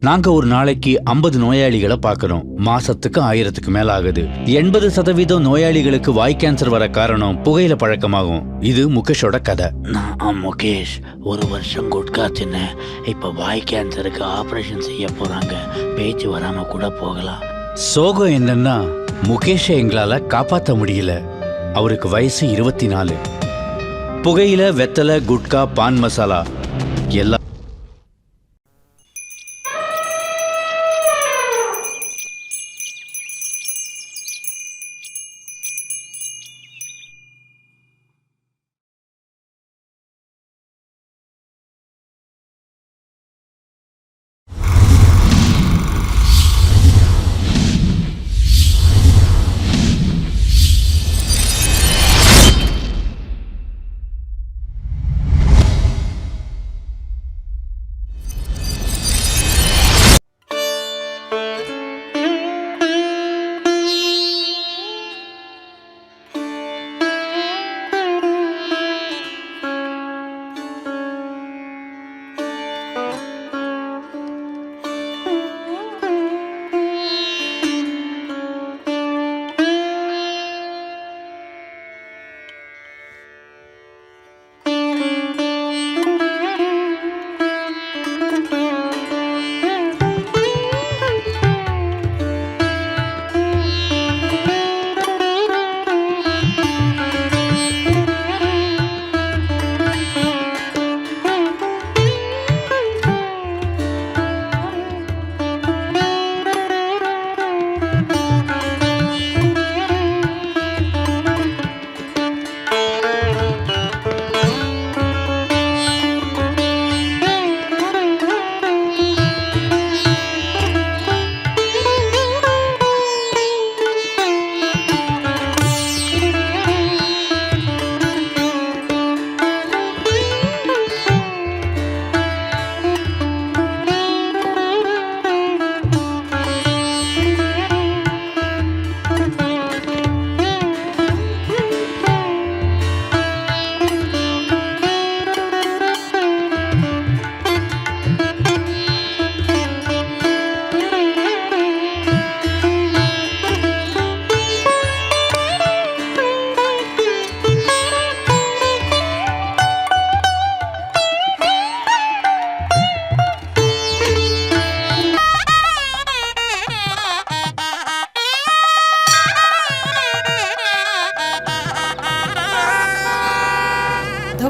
நாங்க ஒரு நாளைக்கு 50 நோயாளிகளை பார்க்கறோம். மாசத்துக்கு 1000க்கு மேல ஆகுது. 80% நோயாளிகளுக்கு வாய் கேன்சர் வர காரணம் புகையில பழக்கமாகும். இது முகேஷோட கதை. நான் முகேஷ் 1 வருஷம் குட்கா தின்னேன். இப்ப வாய் கேன்சருக்கு ஆபரேஷன் செய்ய போறாங்க. பேச்சு வராம கூட போகலாம். சோகம் என்னன்னா முகேஷை எங்களால காப்பாற்ற முடியல. அவருக்கு வயசு 24. புகையில, வெத்தலை, குட்கா, பான் மசாலா எல்லாம்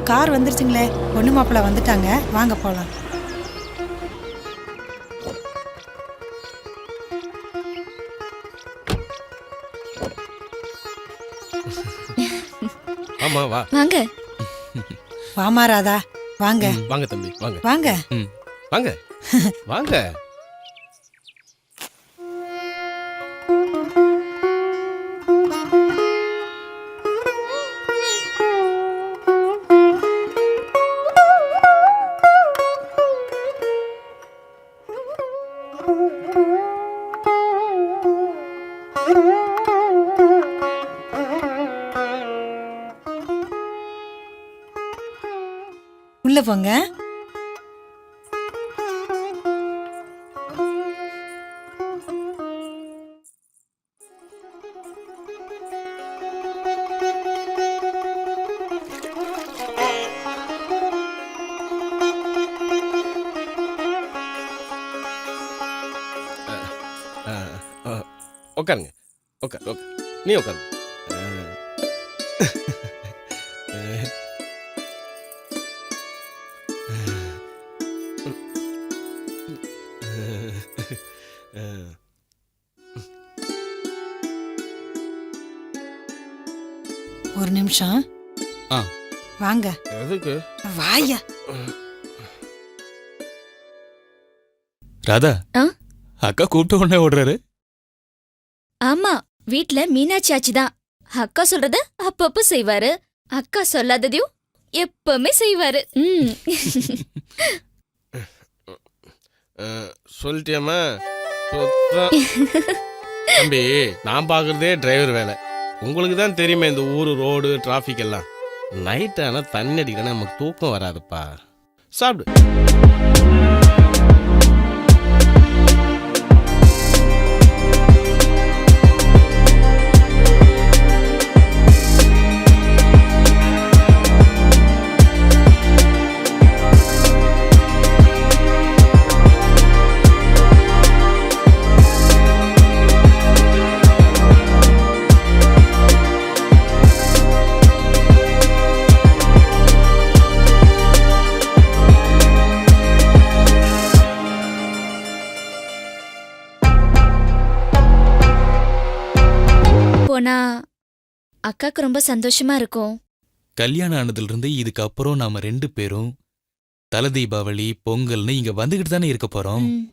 கார் வந்துருச்சுங்களே. பொண்ணு மாப்பிள்ள வந்துட்டாங்க, வாங்க போலாம். ஆமா வா. வாங்க. வாமா ராதா, வாங்க. வாங்க தம்பி, வாங்க. வாங்க. வாங்க. வாங்க. உள்ள போங்க. உட்காருங்க. உட்கார். நீ உட்காரு. ஒரு நிமிஷம். வாங்க. எதுக்கு? வாயா. ராதா, அக்கா கூப்பிட்ட உடனே ஓடுறாரு. ஆமா, வீட்ல மீனாட்சி ஆச்சி தான். அக்கா சொல்றத அப்பப்ப செய்வாரு. அக்கா சொல்லாததையும் எப்பவுமே செய்வாரு. சொல்லிட்டியம்மா. தம்பி, நான் பாக்குறதே டிரைவர் வேலை. உங்களுக்கு தான் தெரியுமே இந்த ஊரு ரோடு டிராஃபிக் எல்லாம். நைட் ஆனா தண்ணி அடிக்கணும், நமக்கு தூக்கம் வராதுப்பா. சாப்பிடு. போனா அக்காக்கு ரொம்ப சந்தோஷமா இருக்கும். கல்யாணம் ஆனதுல இதுக்கப்புறம் நாம 2 பேரும் தல தீபாவளி பொங்கல்னு இங்க வந்துகிட்டு தானே இருக்க போறோம். ம்.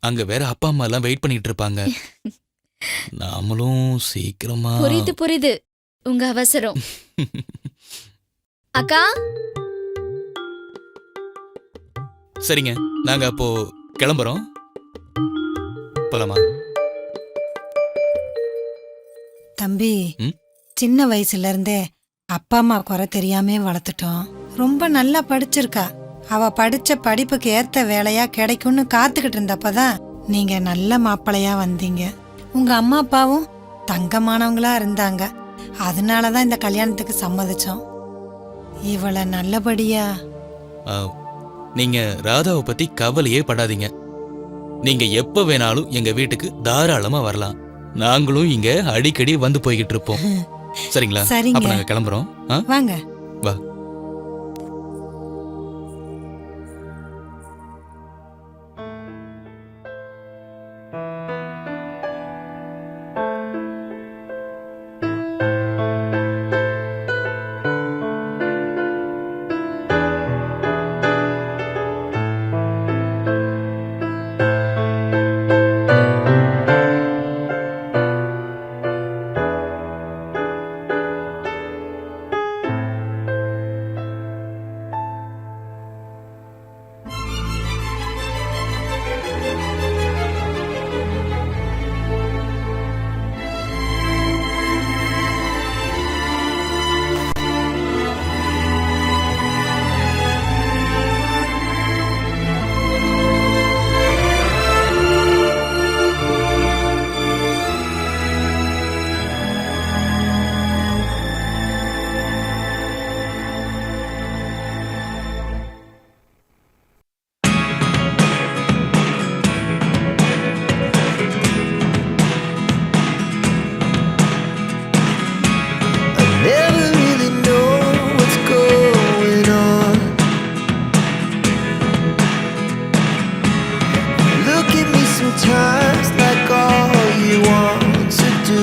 அங்க வேற அப்பா அம்மா எல்லாம் வெயிட் பண்ணிட்டு இருப்பாங்க. நாமளும் சீக்கிரமா புரியுது உங்க அவசரம். அக்கா, சரிங்க, நாங்க அப்போ கிளம்புறோம். போலாமா? தம்பி, ம்? சின்ன வயசுல இருந்தே அப்பா அம்மா குறை தெரியாமே வளர்த்துட்டோம். ரொம்ப நல்லா படிச்சிருக்கா. அவ படிச்ச படிப்புக்கு ஏத்த வேலையா கிடைக்கும்னு காத்துக்கிட்டு இருந்தப்பதான் நீங்க நல்ல மாப்பிள்ளையா வந்தீங்க. உங்க அம்மா அப்பாவும் தங்கமானவங்களா இருந்தாங்க. அதனாலதான் இந்த கல்யாணத்துக்கு சம்மதிச்சோம். இவளை நல்லபடியா ஆ, நீங்க ராதாவை பத்தி கவலையே படாதீங்க. நீங்க எப்ப வேணாலும் எங்க வீட்டுக்கு தாராளமா வரலாம். நாங்களும் இங்க அடிக்கடி வந்து போய்கிட்டு இருப்போம். சரிங்களா? சரிங்க. அப்ப நாங்க கிளம்புறோம். ஆ? வாங்க. வா. Never really know what's going on. Look at me sometimes like all you want to do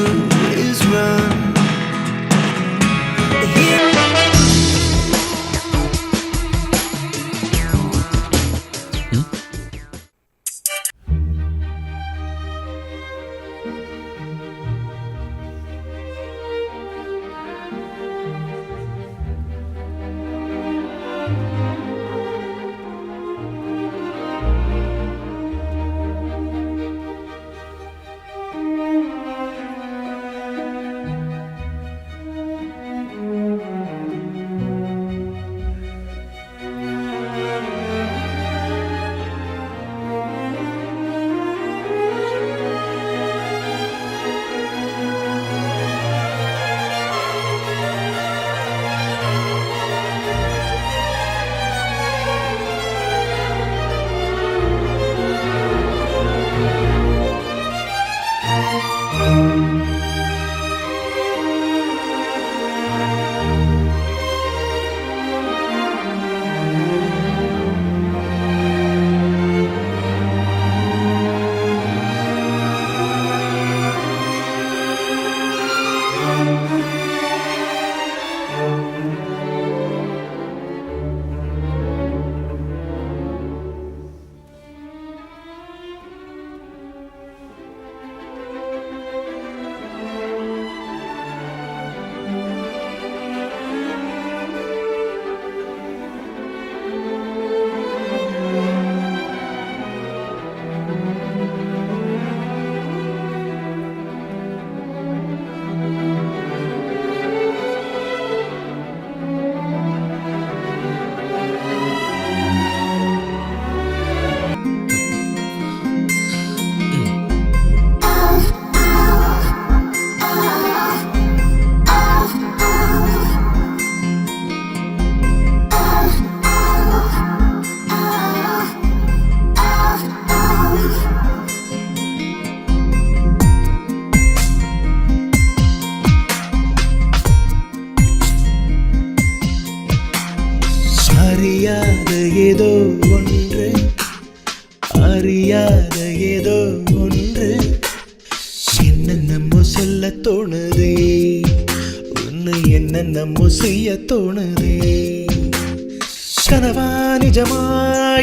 is run. Here அறியாத ஏதோ ஒன்று, அறியாத ஏதோ ஒன்று என்னென்னமோ சொல்ல தோணுதே, உன்னை என்னென்னமோ செய்ய தோணுதே. கனவா நிஜமா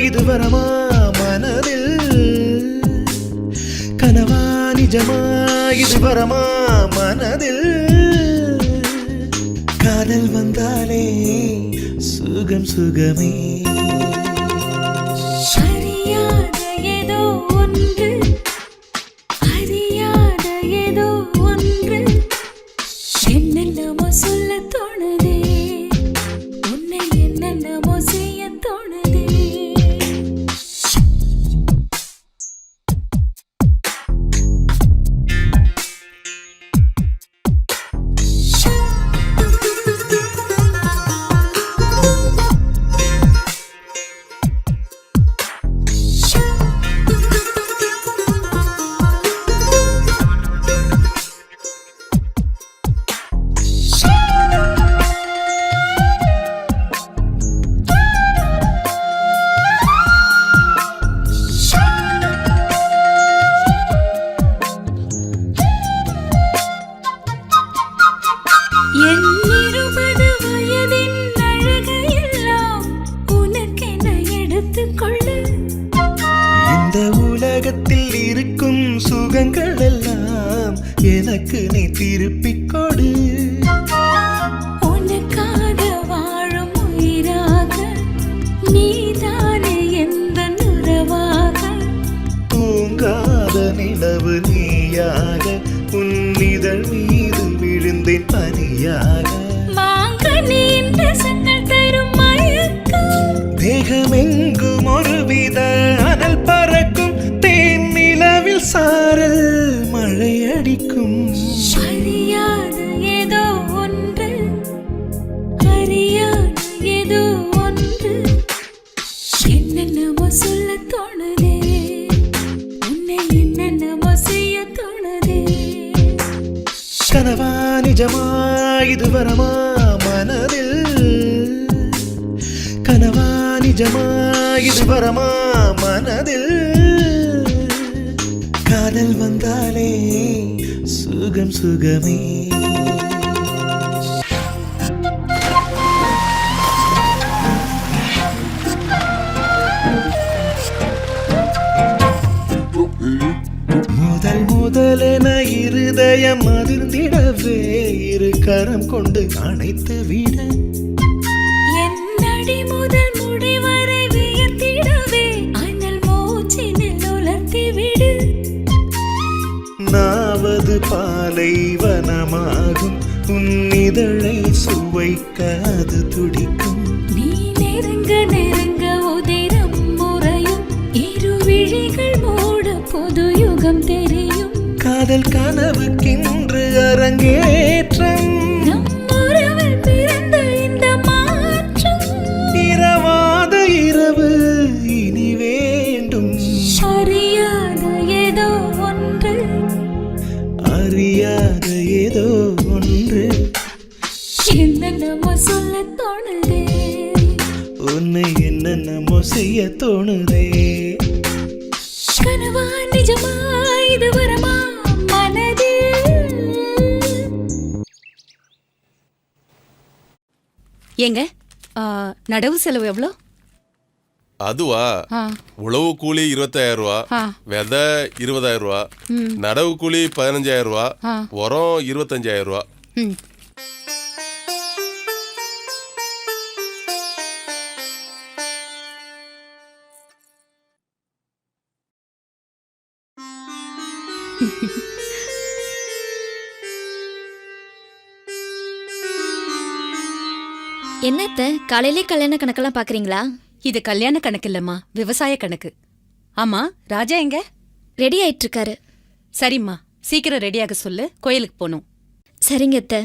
இது வரமா மனதில், கனவா நிஜமா இது வரமா மனதில். காதல் வந்தாலே சுகம் சுகமே. அறியாத ஏதோ ஒன்று, அறியாத ஏதோ ஒன்று, என்னென்னமோ சொல்ல தோணுதே, உன்னை என்னென்னமோ செய்ய தோணுதே. என் 20 வயதின் அழகையெல்லாம் உனக்கென எடுத்துக்கொள்ளு. இந்த உலகத்தில் இருக்கும் சுகங்கள் எல்லாம் எனக்கு நீ திருப்பிக் கொடு. உனக்காக வாழும் உயிராக நீதானே எந்த உறவாக. தூங்காத நிலவு நீயாக, உன் இதழ் மீது விழுந்தேன் பனியாக. மாங்கனி என்ற சன்னல் தரும் மயக்கம், தேகமெங்கும் ஒருவித அனல் பறக்கும். தேன் நிலவில் சாரல் மழை அடிக்கும். அறியாத ஏதோ ஒன்று, அறியாத ஏதோ ஒன்று, என்னென்னமோ சொல்ல தோணுதே, உன்னை என்னென்னமோ செய்ய தோணுதே. கனவா நிஜமா இது வரமா மனதில், கனவா நிஜமா இது வரமா மனதில். காதல் வந்தாலே சுகம் சுகமே. முதலென இருதயம் அதிர்ந்திடவே, இரு கரம் கொண்டு அணைத்து விட. என் அடி முதல் முடி வரை வியர்த்திடவே, அனல் மூச்சினில் உலர்த்தி விடு. நாவது பாலைவனமாகும், உன் இதழை சுவைக்க அது துடிக்கும். நீ நெருங்க நெருங்க உதிரம் முறையும், இரு விழிகள் மூட புது யுகம் தெரியும். காதல் கனவுக்கென்று அரங்கேற்றம், நம் உறவில் பிறந்த இந்த மாற்றம். இரவாத இரவு இனி வேண்டும். அறியாத ஏதோ ஒன்று, அறியாத ஏதோ ஒன்று, என்னென்னமோ சொல்ல தோணுதே, உன்னை என்னென்னமோ செய்ய தோணுதே. கனவா நிஜமா இது வரமா மனதில். ஏங்க நடவு செலவு எவ்வளோ? அதுவா, ஆ உழவு கூலி 25,000 ரூபா, ஆ விதை 20,000 ரூபா, ம் நடவு கூலி 15,000 ரூபா, ஆ உரம் 25,000 ரூபா. ம் என்னத்த காலையிலே கல்யாண கணக்கெல்லாம் பாக்குறீங்களா? இது கல்யாண கணக்கு இல்லம்மா, விவசாய கணக்கு. ஆமா, ராஜா எங்க? ரெடி ஆயிட்டு இருக்காரு. சரிம்மா, சீக்கிரம் ரெடியாக சொல்லு, கோயிலுக்கு போகணும். சரிங்க அத்தை.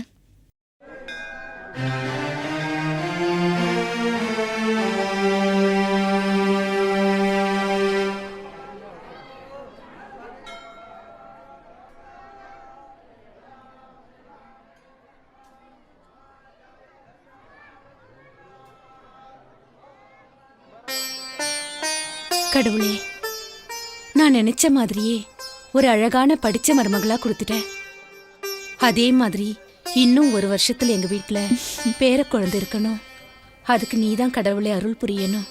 கடவுளே, நான் நினைச்ச மாதிரியே ஒரு அழகான படிச்ச மருமகளா கொடுத்துட்டேன். அதே மாதிரி இன்னும் ஒரு வருஷத்துல எங்க வீட்ல பேர குழந்தை இருக்கணும். அதுக்கு நீதான் கடவுளை அருள் புரியணும்.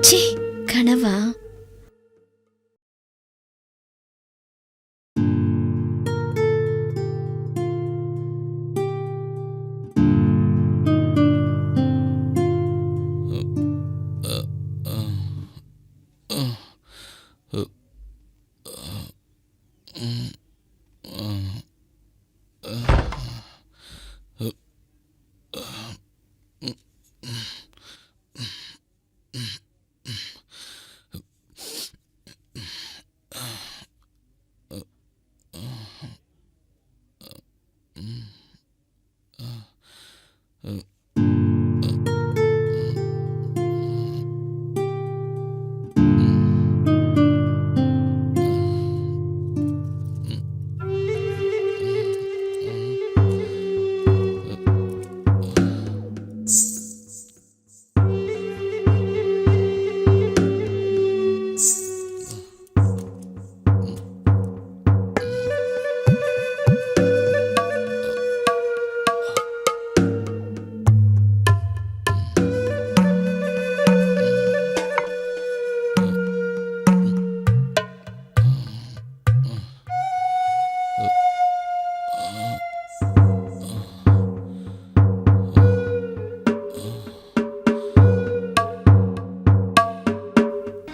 ச்சீ, கனவா?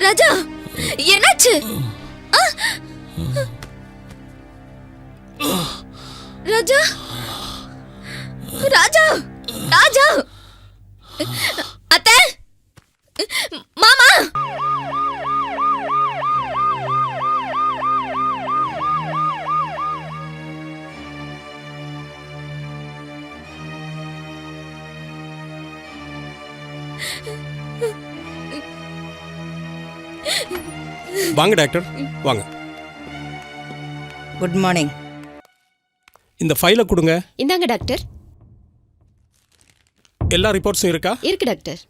ராஜா, என்னாச்சு? ராஜா, ராஜா, ராஜா, அத்தை, மாமா. வாங்க டாக்டர், வாங்க. Good morning. இந்த ஃபைலை கொடுங்க. இந்தாங்க டாக்டர். எல்லா ரிப்போர்ட்ஸும் இருக்கா? இருக்கு டாக்டர்.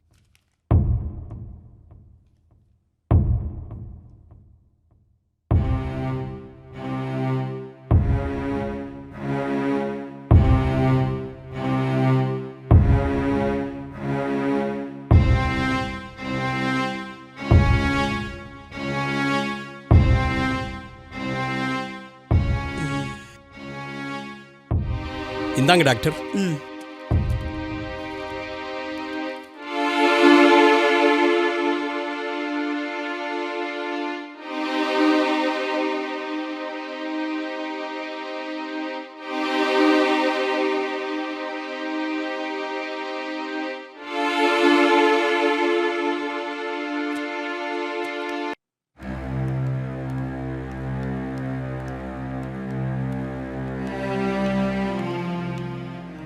இந்தாங்க டாக்டர்.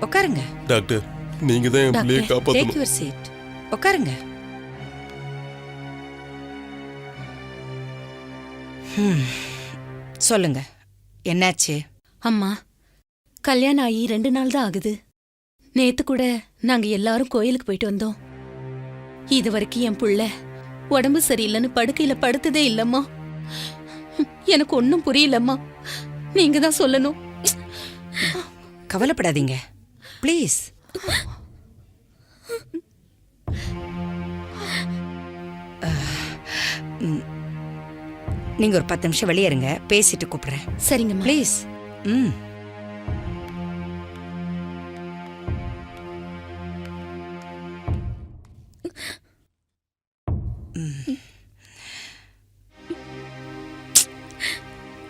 உட்காருங்க டாக்டர், நீங்க தான் என் பிள்ளையை டாக்டர். டேக் காப்பாற்றணும். Your seat. உட்காருங்க. சொல்லுங்க, என்னாச்சு? அம்மா, கல்யாணம் ஆகி 2 நாள் தான் ஆகுது. நேத்து கூட நாங்க எல்லாரும் கோயிலுக்கு போயிட்டு வந்தோம். இது வரைக்கும் என் புள்ள உடம்பு சரியில்லைன்னு படுக்கையில படுத்ததே இல்லம்மா. எனக்கு ஒன்னும் புரியலம்மா. நீங்க தான் சொல்லணும். கவலைப்படாதீங்க நீங்க ஒரு 10 நிமிஷம் வெளியே இருங்க, பேசிட்டு கூப்பிடுறேன். சரிங்கம்மா. ப்ளீஸ். ம். ம்.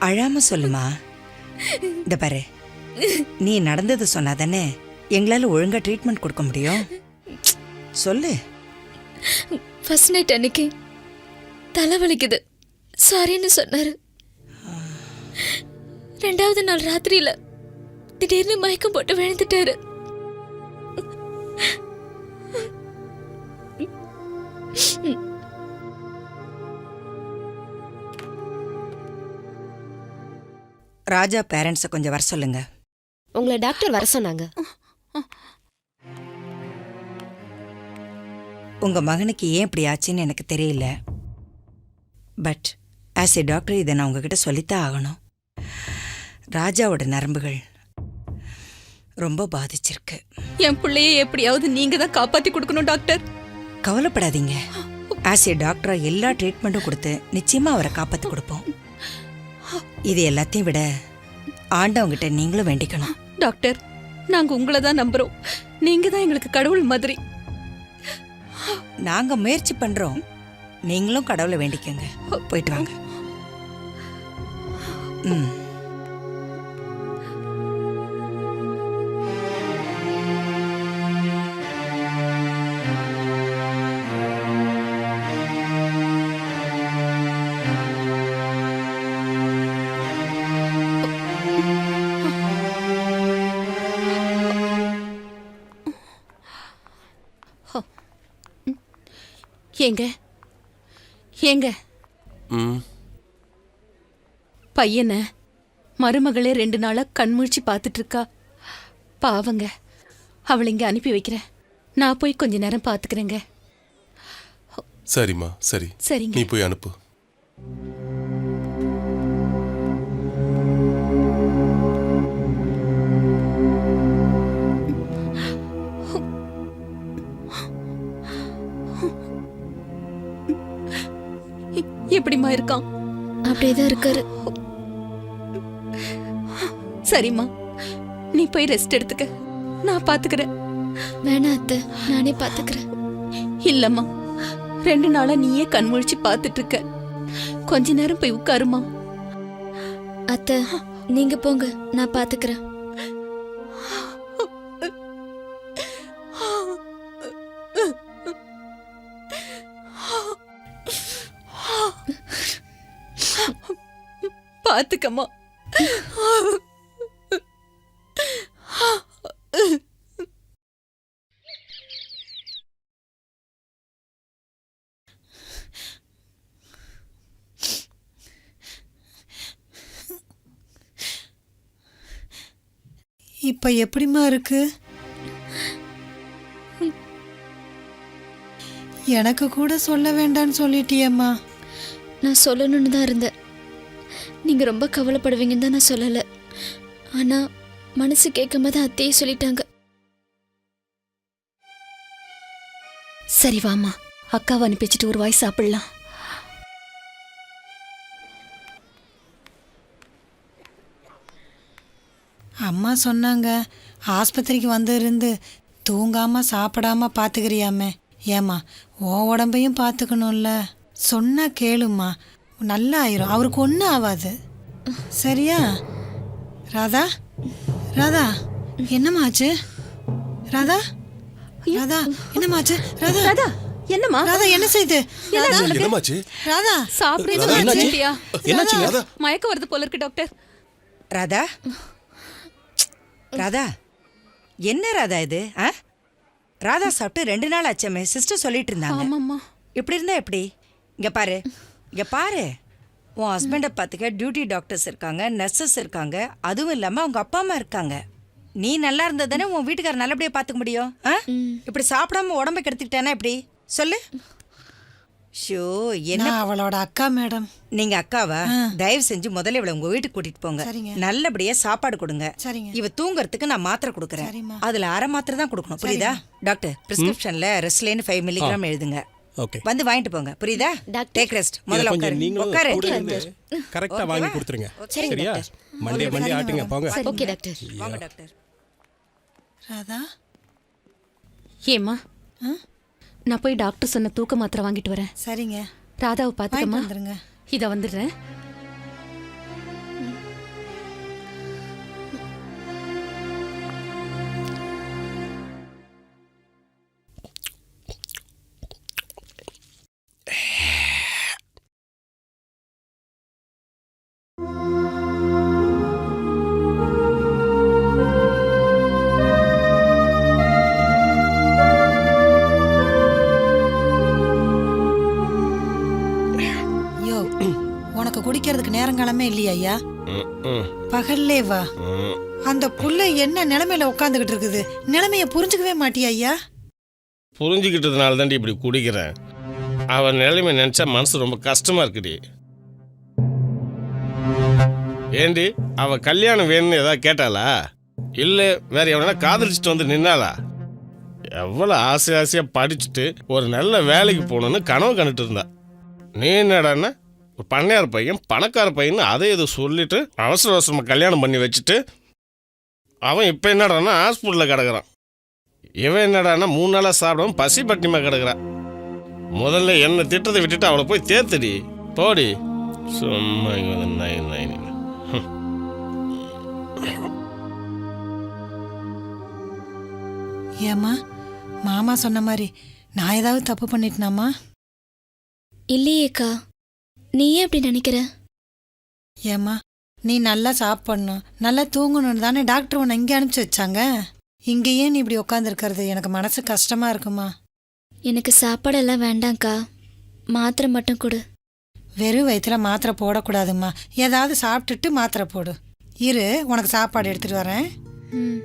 அழாம சொல்லுமா. இந்த பாரு, நீ நடந்தது சொன்னாதானே எங்களால ஒழுங்கா ட்ரீட்மெண்ட் கொடுக்க முடியும். சொல்லு. ஃபர்ஸ்ட் நைட் அன்னைக்கு தலைவலிக்குது சாரின்னு சொன்னாரு. 2வது நாள் ராத்திரியில திடீர்னு மயக்கம் போட்டு விழுந்துட்டாரு. ராஜா பேரண்ட்ஸை கொஞ்சம் வர சொல்லுங்க. உங்களை டாக்டர் வர சொன்னாங்க. உங்க மகனுக்கு ஏன் இப்படி ஆச்சுன்னு எனக்கு தெரியல. பட் ஆஸ் ஏ டாக்டர் இதை நான் உங்ககிட்ட சொல்லித்தான் ஆகணும். ராஜாவோட நரம்புகள் ரொம்ப பாதிச்சிருக்கு. என் பிள்ளைய எப்படியாவது நீங்க தான் காப்பாத்தி கொடுக்கணும் டாக்டர். கவலைப்படாதீங்க. ஆஸ் ஏ டாக்டரா எல்லா ட்ரீட்மெண்ட்டும் கொடுத்து நிச்சயமா அவரை காப்பாத்தி கொடுப்போம். இது எல்லாத்தையும் விட ஆண்டவங்கிட்ட நீங்களும் வேண்டிக்கணும். டாக்டர், நாங்க உங்களை தான் நம்புறோம். நீங்க தான் எங்களுக்கு கடவுள் மாதிரி. நாங்க முயற்சி பண்றோம், நீங்களும் கடவுளை வேண்டிக்கங்க. போயிட்டு வாங்க. ம். ஏங்க ஏங்க ம். பையனை மருமகளே 2 நாளா கண்முழிச்சு பார்த்துட்டு இருக்கா. பாவங்க, அவளை இங்க அனுப்பி வைக்கிறேன். நான் போய் கொஞ்ச நேரம் பார்த்துக்கிறேங்க. சரிம்மா, சரி. சரிங்க. நீ போய் அனுப்பு. எப்படிம்மா இருக்கான்? அப்படியேதான் இருக்காரு. சரிம்மா, நீ போய் ரெஸ்ட் எடுத்துக்க, நான் பாத்துக்கிறேன். வேணா அத்தை, நானே பாத்துக்கிறேன். இல்லம்மா, 2 நாளா நீயே கண்முழிச்சு பார்த்துட்டு இருக்க. கொஞ்ச நேரம் போய் உட்காருமா. அத்தை, நீங்க போங்க, நான் பாத்துக்கிறேன். பாத்துக்கம்மா. இப்ப எப்படிம்மா இருக்கு? எனக்கு கூட சொல்ல வேண்டான்னு சொல்லிட்டியம்மா. நான் சொல்லணும்னு தான் இருந்தேன். நீங்க ரொம்ப கவலைப்படுவீங்கன்னு தான் நான் சொல்லல. ஆனா மனசு கேட்கும் போது அத்தையே சொல்லிட்டாங்க. சரி வாமா, அக்காவை அனுப்பிச்சிட்டு ஒரு வாய் சாப்பிடலாம். அம்மா சொன்னாங்க ஆஸ்பத்திரிக்கு வந்து இருந்து தூங்காம சாப்பிடாம பாத்துக்கிறியாமே. ஏம்மா, உன் உடம்பையும் பார்த்துக்கணும்ல. சொன்னா கேளும்மா, நல்லா ஆயிரும். அவருக்கு ஒன்றும் ஆகாது. சரியா? ராதா, ராதா, என்னம்மாச்சு? ராதா, ராதா, என்னம்மாச்சு? ராதா, ராதா, என்னம்மா? ராதா, என்ன செய்து? ராதா, என்னமாச்சு? ராதா, சாப்பிடுறது என்னாச்சுங்க? மயக்கம் வருது போல இருக்கு டாக்டர். ராதா, ராதா, என்ன ராதா இது? ராதா சாப்பிட்டு 2 நாள் ஆச்சமே. சிஸ்டர் சொல்லிட்டு இருந்தாங்க. ஆமாம்மா. இப்படி இருந்தா எப்படி? இங்க பாரு, இங்க பாரு. உன் ஹஸ்பண்டை பார்த்துக்க டியூட்டி டாக்டர்ஸ் இருக்காங்க, நர்சஸ் இருக்காங்க. அதுவும் இல்லாம அவங்க அப்பா அம்மா இருக்காங்க. நீ நல்லா இருந்தா தானே உன் வீட்டுக்காரர் நல்லபடியா பார்த்துக்க முடியும். இப்படி சாப்பிடாம உடம்பை கெடுத்துக்கிட்டானா எப்படி? சொல்லு. ஷோ, என்ன? அவளோட அக்கா மேடம். நீங்க அக்காவா? தயவு செஞ்சு முதல்ல இவளை உங்க வீட்டுக்கு கூட்டிட்டு போங்க. நல்லபடியா சாப்பாடு கொடுங்க. இவ தூங்கறதுக்கு நான் மாத்திரை கொடுக்கறேன். அதுல 1/2 மாத்திரை தான் கொடுக்கணும், புரியுதா? டாக்டர் பிரிஸ்கிரிப்ஷன்ல ரெஸ்லேன் 5 மில்லிகிராம் எழுதுங்க. ஓகே வந்து வாங்கிட்டு போங்க புரியுதா? டாக்டர். Take rest. முதல்ல கொஞ்சம் உட்காரு. நீங்களும் உட்காரு. கூட இருந்து கரெக்டா வாங்கி கொடுத்துருங்க. சரிங்க சரியா? டாக்டர். மண்டே ஆட்டுங்க போங்க. Okay doctor. வாங்க டாக்டர். ராதா ஏம்மா நான் போய் டாக்டர் சொன்ன தூக்க மாத்திரை வாங்கிட்டு வரேன். சரிங்க, ராதாவை வாங்கிட்டு பாத்துக்கமா. வந்துருங்க. இத வந்துடுறேன். யோ, உனக்கு குடிக்கிறதுக்கு நேரங்காலமே இல்லையா ஐயா? ம். பகல்லே வா. ம். அந்த புள்ள என்ன நிலைமையில உட்காந்துக்கிட்டு இருக்குது, நிலைமைய புரிஞ்சுக்கவே மாட்டியா ஐயா? புரிஞ்சுக்கிட்டதுனால தாண்டி இப்படி குடிக்கிறேன். அவன் நிலைமை நினைச்சா மனசு ரொம்ப கஷ்டமா இருக்குடி. ஏண்டி அவ கல்யாணம் வேணும்னு ஏதாவது கேட்டாளா? இல்லை வேற எவனா காதலிச்சுட்டு வந்து நின்னாளா? எவ்வளோ ஆசையாக படிச்சுட்டு ஒரு நல்ல வேலைக்கு போகணுன்னு கனவு கண்டுட்டு இருந்தா. நீ என்னடான்னா ஒரு பண்ணையார் பையன் பணக்கார பையன் அதை எது சொல்லிட்டு அவசர அவசரமாக கல்யாணம் பண்ணி வச்சுட்டு அவன் இப்போ என்னடான்னா ஹாஸ்பிட்டலில் கிடக்குறான். இவன் என்னடான்னா 3 நாளாக சாப்பிடாம பசி பட்டினிமாக கிடக்குறான். முதல்ல என்ன திட்டத்தை விட்டுட்டு அவளை போய் தேர்த்தடி போடி. சும்மா இங்க வந்து நாய் நாய் நீ. ஏம்மா, மாமா சொன்ன மாதிரி நான் ஏதாவது தப்பு பண்ணிட்டேனாமா? இல்லையேக்கா, நீ ஏன் அப்படி நினைக்கிற? ஏம்மா, நீ நல்லா சாப்பிடணும், நல்லா தூங்கணும்னு தானே டாக்டர் உன்னை இங்கே அனுப்பிச்சி வச்சாங்க. இங்கேயே நீ இப்படி உட்காந்துருக்கிறது எனக்கு மனசு கஷ்டமா இருக்குமா? எனக்கு சாப்பாடெல்லாம் வேண்டாம்க்கா, மாத்திரை மட்டும் கொடு. வெறும் வயிற்றுல மாத்திரை போடக்கூடாதும்மா, ஏதாவது சாப்பிட்டுட்டு மாத்திரை போடு. இரு, உனக்கு சாப்பாடு எடுத்துட்டு வரேன். ம்.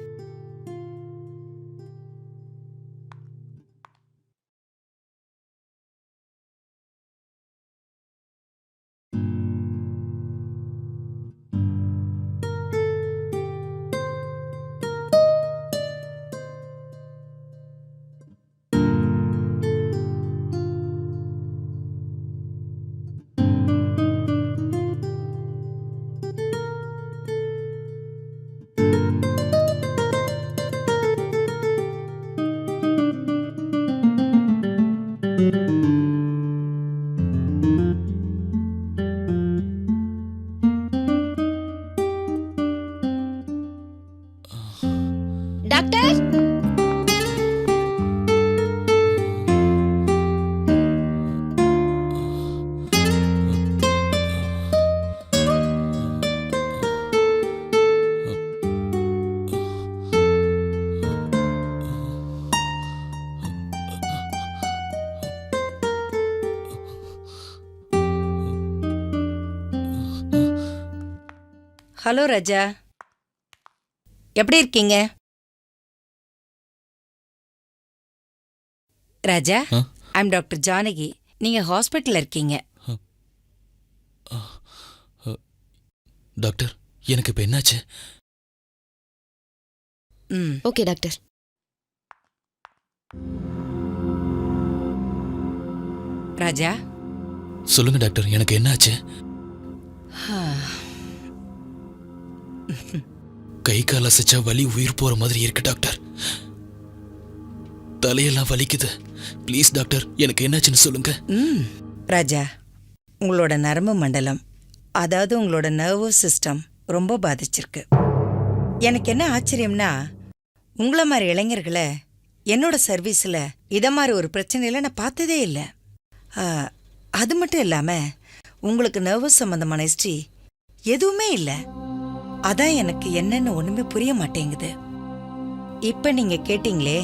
டாக்டர். ஹலோ ராஜா, எப்படி இருக்கீங்க? ராஜா, ஐம் டாக்டர் ஜானகி. நீங்க ஹாஸ்பிட்டல்ல இருக்கீங்க. டாக்டர், எனக்கு இப்ப என்னாச்சு? ம். Okay doctor. ராஜா, சொல்லுங்க டாக்டர், எனக்கு என்னாச்சு? கை கால் அசைச்சா வலி உயிர் போற மாதிரி இருக்கு டாக்டர். தலையெல்லாம் வலிக்குது. ப்ளீஸ் டாக்டர், எனக்கு என்னாச்சுன்னு சொல்லுங்க. ராஜா, உங்களோட நரம்பு மண்டலம், அதாவது உங்களோட நர்வஸ் சிஸ்டம் ரொம்ப பாதிச்சிருக்கு. எனக்கு என்ன ஆச்சரியம்னா, உங்களை மாதிரி இளைஞர்களை என்னோட சர்வீஸில் இதை மாதிரி ஒரு பிரச்சனையில் நான் பார்த்ததே இல்லை. அது மட்டும் இல்லாமல் உங்களுக்கு நர்வஸ் சம்மந்தமான ஹிஸ்ட்ரி எதுவுமே இல்லை. அதான் எனக்கு என்னன்னு ஒன்றுமே புரிய மாட்டேங்குது. இப்போ நீங்கள் கேட்டீங்களே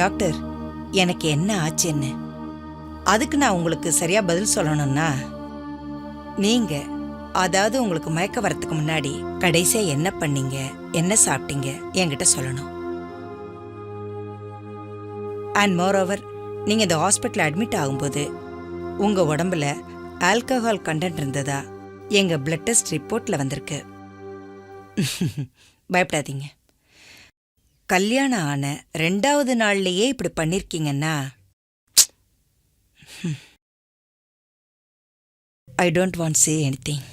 டாக்டர் எனக்கு என்ன ஆச்சுன்னு, அதுக்கு நான் உங்களுக்கு சரியா பதில் சொல்லணும்னா, நீங்க அதாவது உங்களுக்கு மயக்க வரத்துக்கு முன்னாடி கடைசியா என்ன பண்ணீங்க, என்ன சாப்பிட்டீங்க என்கிட்ட சொல்லணும். அண்ட் மோரோவர், நீங்க இந்த ஹாஸ்பிட்டல் அட்மிட் ஆகும்போது உங்க உடம்புல ஆல்கஹால் கண்டென்ட் இருந்ததா எங்க பிளட் டெஸ்ட் ரிப்போர்ட்ல வந்திருக்கு. பயப்படாதீங்க. கல்யாணம் ஆன 2வது நாள்லயே இப்படி பண்ணிருக்கீங்கன்னா I don't want say anything.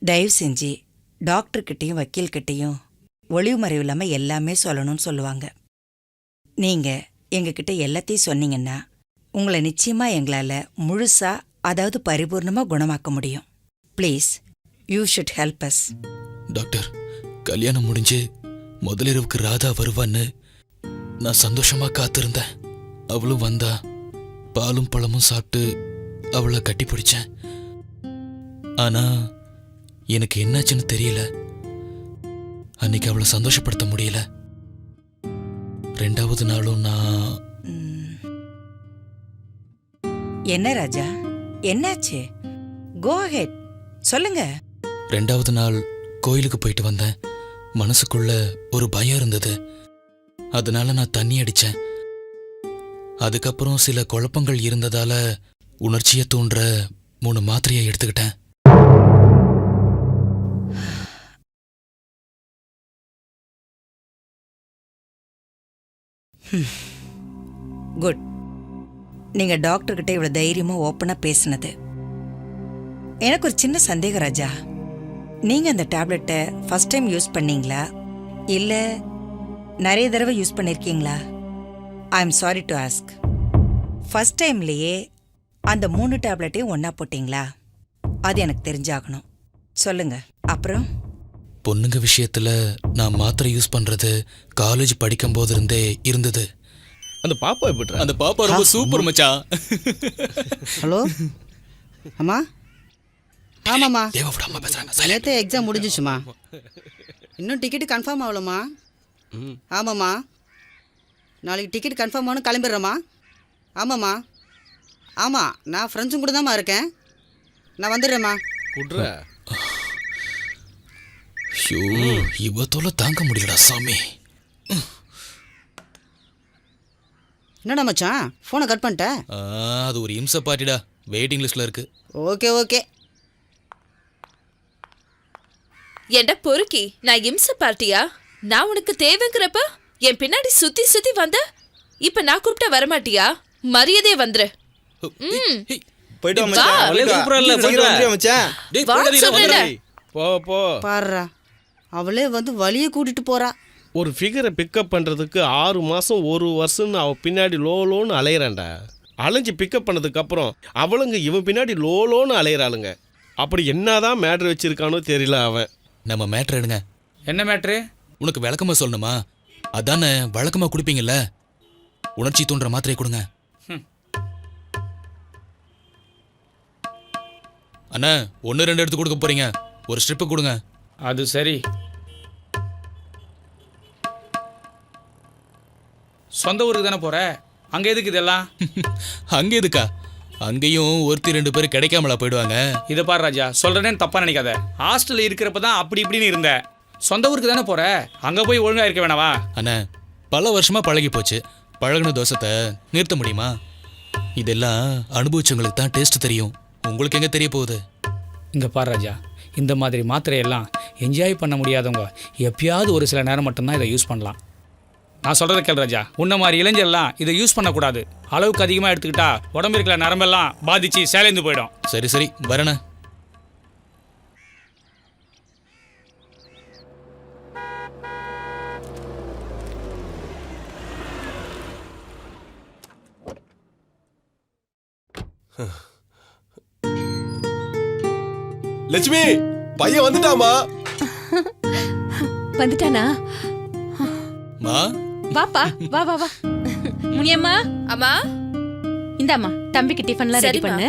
தயவு செஞ்சு டாக்டர்கிட்டையும் வக்கீல்கிட்டையும் ஒளிவு மறைவு இல்லாமல் எல்லாமே சொல்லணும்னு சொல்லுவாங்க. நீங்கள் எங்ககிட்ட எல்லாத்தையும் சொன்னீங்கன்னா உங்களை நிச்சயமாக எங்களால் முழுசா, அதாவது பரிபூர்ணமாக குணமாக்க முடியும். Please, you should help us. Doctor, கல்யாணம் முடிஞ்சு முதலிரவுக்கு ராதா வருவான்னு நான் சந்தோஷமா காத்திருந்தேன். அவளும் வந்தா. பாலும் பழமும் சாப்பிட்டு அவளை கட்டி பிடிச்சேன். ஆனா எனக்கு என்னாச்சுன்னு தெரியல. அன்னைக்கு அவளை சந்தோஷப்படுத்த முடியல. ரெண்டாவது நாளும் நான் என்ன ராஜா, என்னாச்சு? கோ அஹெட், சொல்லுங்க. ரெண்டாவது நாள் கோயிலுக்கு போயிட்டு வந்தேன். மனசுக்குள்ள ஒரு பயம் இருந்தது. அதனால நான் தண்ணி அடிச்சேன். அதுக்கப்புறம் சில குழப்பங்கள் இருந்ததால உணர்ச்சியை தூண்டுற 3 மாத்திரையை எடுத்துக்கிட்டேன். குட். நீங்க டாக்டர்கிட்ட இவ்வளவு தைரியமா ஓப்பனா பேசினது. எனக்கு ஒரு சின்ன சந்தேகம் ராஜா. நீங்க அந்த டேப்லெட்டை ஃபர்ஸ்ட் டைம் யூஸ் பண்ணீங்களா இல்ல நிறைய தடவை யூஸ் பண்ணிருக்கீங்களா? I am sorry to ask. First டைம்லயே அந்த 3 டேப்லெட்டையும் ஒண்ணா போட்டீங்களா? அது எனக்கு தெரிஞ்சாகணும். சொல்லுங்க. அப்புறம் பொண்ணுங்க விஷயத்துல நான் மாத்திரை யூஸ் பண்றது காலேஜ் படிக்கும் போது இருந்தே இருந்தது. அந்த பாப்பா எப்படி? அந்த பாப்பா ரொம்ப சூப்பர் மச்சான். ஹலோ அம்மா. ஆமாம்மா, தேவப்படாம பேசுறாங்க. நேற்று எக்ஸாம் முடிஞ்சிச்சுமா. இன்னும் டிக்கெட்டு கன்ஃபார்ம் ஆகலம்மா. ஆமாம்மா, நாளைக்கு டிக்கெட் கன்ஃபார்ம் ஆகணும், கிளம்பிடுறேம்மா. ஆமாம்மா. ஆமாம், நான் ஃப்ரெண்ட்ஸும் கூட தான்மா இருக்கேன். நான் வந்துடுறேம்மா. ஐயோ, இவ தொலை தாங்க முடியலடா சாமி. என்னடா மச்சான், ஃபோனை கட் பண்ணிட்ட? அது ஒரு இம்ச பார்ட்டிடா, வெயிட்டிங் லிஸ்ட்ல இருக்கு. Okay okay. என்ட பொறுக்கி, நான் இம்ச பார்ட்டியா? நான் உனக்கு தேவைங்கிறப்ப என் பின்னாடி சுத்தி சுத்தி வந்த, இப்ப நான் கூப்பிட்டா வரமாட்டியா? மரியாதையே வந்துரு. பாருடா, அவளே வந்து வழியை கூட்டிட்டு போறா. ஒரு ஃபிகரை பிக்கப் பண்ணுறதுக்கு 6 மாதம் 1 வருஷம்னு அவள் பின்னாடி லோன்னு அலையிறான்டா. அலைஞ்சு பிக்கப் பண்ணதுக்கப்புறம் அவளுங்க இவன் பின்னாடி லோன்னு அலையிறாளுங்க. அப்படி என்னதான் மேட்ரு வச்சிருக்கானோ தெரியல அவன். நம்ம மேட்ரு எடுங்க. என்ன மேட்ரு? உனக்கு விளக்கமா சொல்லணுமா? அதானே வழக்கமா குடிப்பீங்கல்ல, உணர்ச்சி தூண்டுற மாத்திரையை கொடுங்க. அண்ணா, 1-2 எடுத்து கொடுக்க போறீங்க, ஒரு ஸ்ட்ரிப்பு கொடுங்க. அது சரி. சொந்த ஊருக்கு தானே போற, அங்க எதுக்கு இதெல்லாம்? அங்க எதுக்கா? அங்கேயும் 1-2 பேர் கிடைக்காமலா போயிடுவாங்க. இதை பாரு ராஜா, சொல்றேன்னு தப்பா நினைக்காத. ஹாஸ்டல்ல இருக்கிறப்ப தான் அப்படி இப்படின்னு இருந்த. சொந்த ஊருக்கு தானே போற, அங்க போய் ஒழுங்கா இருக்க வேணாவா? அண்ணா, பல வருஷமா பழகி போச்சு. பழகுன தோசத்தை நிறுத்த முடியுமா? இதெல்லாம் அனுபவிச்சவங்களுக்கு தான் டேஸ்ட் தெரியும். உங்களுக்கு எங்க தெரிய போகுது? இங்க பாரு ராஜா, இந்த மாதிரி மாத்திரையெல்லாம் என்ஜாய் பண்ண முடியாதவங்க எப்பயாவது ஒரு சில நேரம் மட்டும்தான் இதை யூஸ் பண்ணலாம். நான் சொல்றதை கேள் ராஜா, உன்ன மாதிரி இளைஞர்லாம் இதை யூஸ் பண்ணக்கூடாது. அளவுக்கு அதிகமாக எடுத்துக்கிட்டா உடம்பு இருக்கிற நரம்பெல்லாம் பாதிச்சு சேலைந்து போயிடும். சரி சரி, வரேண்ணா. லட்சுமி, பையன் வந்துட்டாமா? வந்துட்டானா? மா, வாப்பா, வா வா வா. முனியம்மா. அம்மா, இந்தாம்மா, தம்பிக்கு டிஃபன்லாம் ரெடி பண்ணு.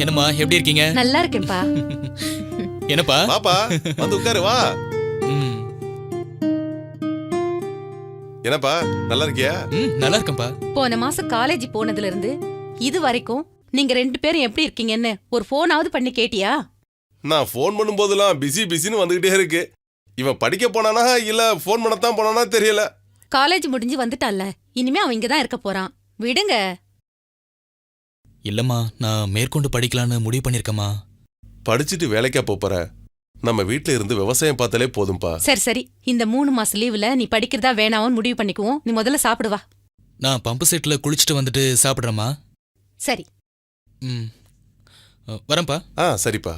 என்னம்மா, எப்படி இருக்கீங்க? நல்லா இருக்கேன்ப்பா. என்னப்பா? பாப்பா வந்து உட்காரு, வா. என்னப்பா, நல்லா இருக்கியா? நல்லா இருக்கேன்ப்பா. போன மாசம் காலேஜ் போனதுல இருந்து இது வரைக்கும் நீங்க 2 பேரும் எப்படி இருக்கீங்கன்னு ஒரு போனாவது பண்ணி கேட்டியா? நான் ஃபோன் பண்ணும்போதெல்லாம் பிஸின்னு வந்துகிட்டே இருக்கு. இவன் படிக்க போனானா இல்ல ஃபோன் பண்ணத்தான் போனானா தெரியல. காலேஜ் முடிஞ்சு வந்துட்டான்ல, இனிமே அவன் இங்கதான் இருக்க போறான், விடுங்க. இல்லம்மா, நான் மேற்கொண்டு படிக்கலான்னு முடிவு பண்ணிருக்கேம்மா. படிச்சுட்டு வேலைக்கா போற? நம்ம வீட்ல இருந்து விவசாயம் பார்த்தாலே போதும்பா. சரி சரி, இந்த 3 மாச லீவுல நீ படிக்கிறதா வேணாவும் முடிவு பண்ணிக்குவோம். நீ முதல்ல சாப்பிடுவா. நான் பம்பு செட்ல குளிச்சுட்டு வந்துட்டு சாப்பிடுறேம்மா. சரி. ம் வரேன்ப்பா. சரிப்பா.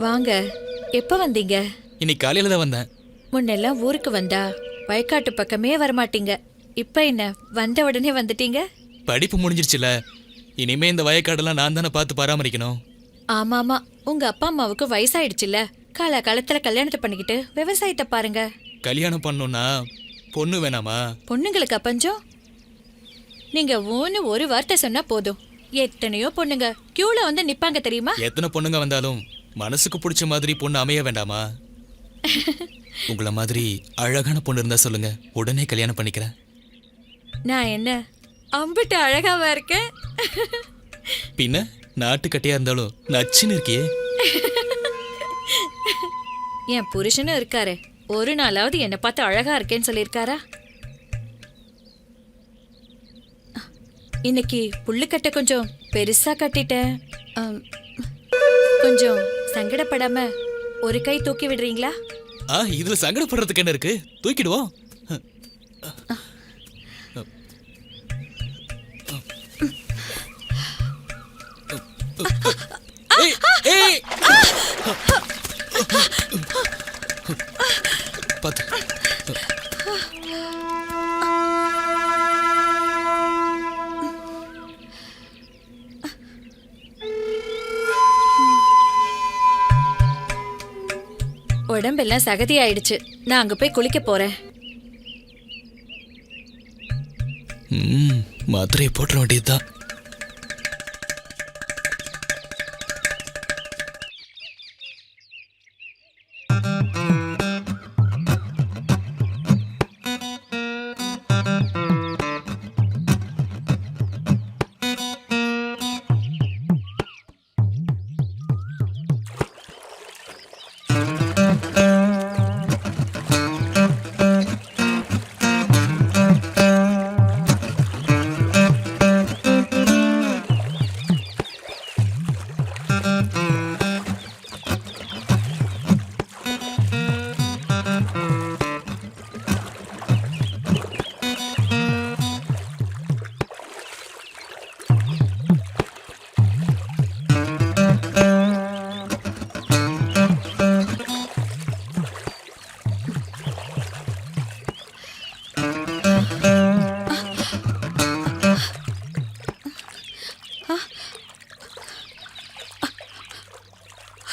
வாங்க. எப்ப வந்தீங்க? இன்னைக்கு காலையில தான் வந்தேன். முன்னெல்லாம் ஊருக்கு வந்தா வயக்காட்டு பக்கமே வரமாட்டீங்க. இப்ப என்ன வந்த உடனே வந்துட்டீங்க? படிப்பு முடிஞ்சிருச்சுல, இனிமே இந்த வயக்காடெல்லாம் நான் தானே பார்த்து பராமரிக்கணும். ஆமாமா, உங்க அப்பா அம்மாவுக்கு வயசாயிடுச்சுல்ல. காலத்துல கல்யாணத்தை பண்ணிக்கிட்டு விவசாயத்தை பாருங்க. கல்யாணம் பண்ணணும்னா பொண்ணு வேணாமா? பொண்ணுங்களுக்கு அப்பஞ்சம் நீங்க ஒரு வார்த்தை சொன்னா போதும், எத்தனையோ பொண்ணுங்க கியூல வந்து நிப்பாங்க தெரியுமா? எத்தனை பொண்ணுங்க வந்தாலும் மனசுக்கு பிடிச்ச மாதிரி பொண்ணு அமைய வேண்டாமா? உங்களை மாதிரி அழகான பொண்ணு இருந்தா சொல்லுங்க, உடனே கல்யாணம் பண்ணிக்கிறேன். நான் என்ன அம்பிட்டு அழகாவா இருக்கேன்? பின்ன நாட்டுக்கட்டையா இருந்தாலும் நச்சுன்னு இருக்கியே. என் புருஷனும் இருக்காரு, ஒரு நாளாவது என்னை பார்த்து அழகா இருக்கேன்னு சொல்லியிருக்காரா? இன்னைக்கு புல்லுக்கட்டை கொஞ்சம் பெருசா கட்டிட்டேன். கொஞ்சம் சங்கடப்படாம ஒரு கை தூக்கி விடுறீங்களா? இதுல சங்கடப்படுறதுக்கு என்ன இருக்கு, தூக்கிடுவோம். உடம்பெல்லாம் சகதி ஆயிடுச்சு, நான் அங்க போய் குளிக்க போறேன். மாத்திரையை போட்டுற வேண்டியதுதான்.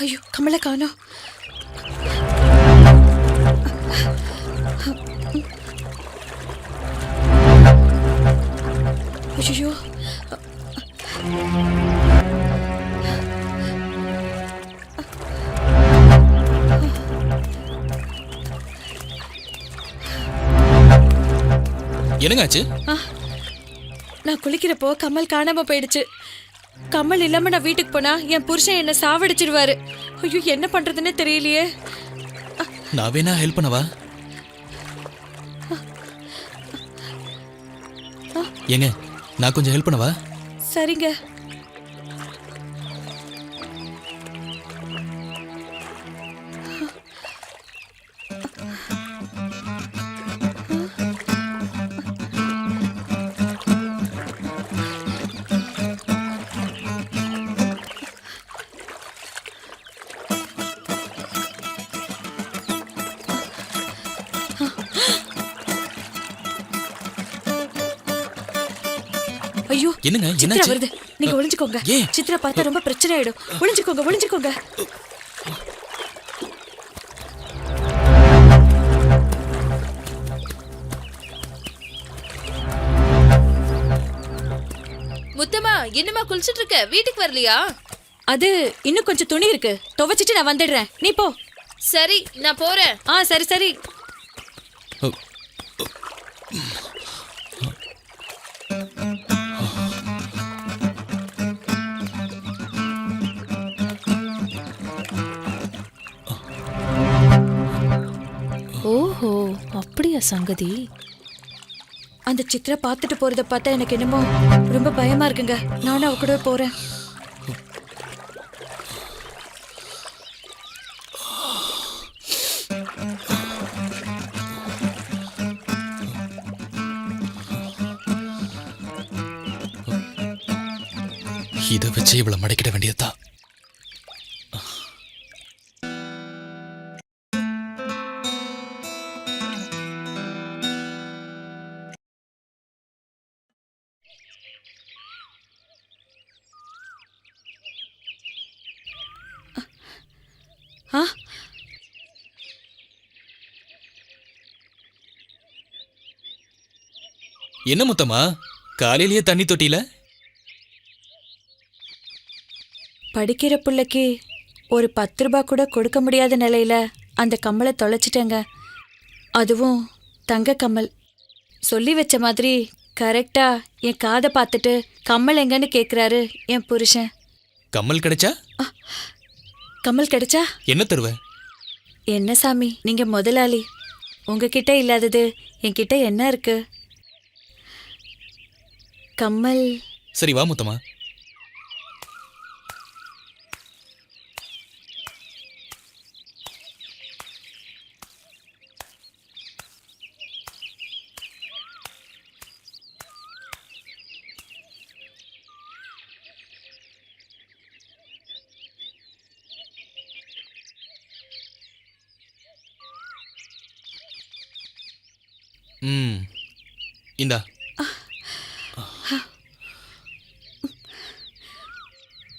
ஐயோ, கமலை காணோம். ஐயோ, என்னங்காச்சு? நான் குளிக்கிறப்போ கமல் காணாம போயிடுச்சு. கம்மல் இல்லாம நான் வீட்டுக்கு போனா என் புருஷன் என்ன சாவடிச்சிடுவாரு. ஐயோ என்ன பண்றதுன்னே தெரியலையே. நான் வேணா ஹெல்ப் பண்ணவா? ஏங்க நான் கொஞ்சம் ஹெல்ப் பண்ணவா? சரிங்க. ஐயோ என்னங்க சித்ரா என்னாச்சு? வருது. நீங்க ஒளிஞ்சுக்கோங்க. ஏன்? சித்ரா பார்த்தா ரொம்ப பிரச்சனை ஆயிடும். ஒளிஞ்சுக்கோங்க ஒளிஞ்சுக்கோங்க. முத்தம்மா என்னம்மா குளிச்சிட்டு இருக்க? வீட்டுக்கு வரலையா? அது இன்னும் கொஞ்சம் துணி இருக்கு. துவைச்சிட்டு நான் வந்துடுறேன். நீ போ. சரி நான் போறேன். சரி சரி. ஓஹோ அப்படியா சங்கதி? அந்த சித்ரா பார்த்துட்டு போறத பார்த்தா எனக்கு என்னமோ ரொம்ப பயமா இருக்குங்க. நானும் அவ கூட போறேன். இதை வச்சு இவளை மடக்கிட வேண்டியதுதான். என்ன முத்தம்மா காலையிலேயே தண்ணி தொட்டியில? படிக்கிற பிள்ளைக்கு ஒரு 10 ரூபாய் கூட கொடுக்க முடியாத நிலையில அந்த கம்மலை தொலைச்சிட்டேங்க. அதுவும் தங்க கம்மல். சொல்லி வச்ச மாதிரி கரெக்டா என் காதை பார்த்துட்டு கம்மல் எங்கன்னு கேக்குறாரு என் புருஷன். கம்மல் கிடைச்சா? கம்மல் கிடைச்சா என்ன தருவ? என்ன சாமி நீங்க முதலாளி, உங்ககிட்ட இல்லாதது என்கிட்ட என்ன இருக்கு? கம்மல். சரி வா முத்தம்மா. இந்தா.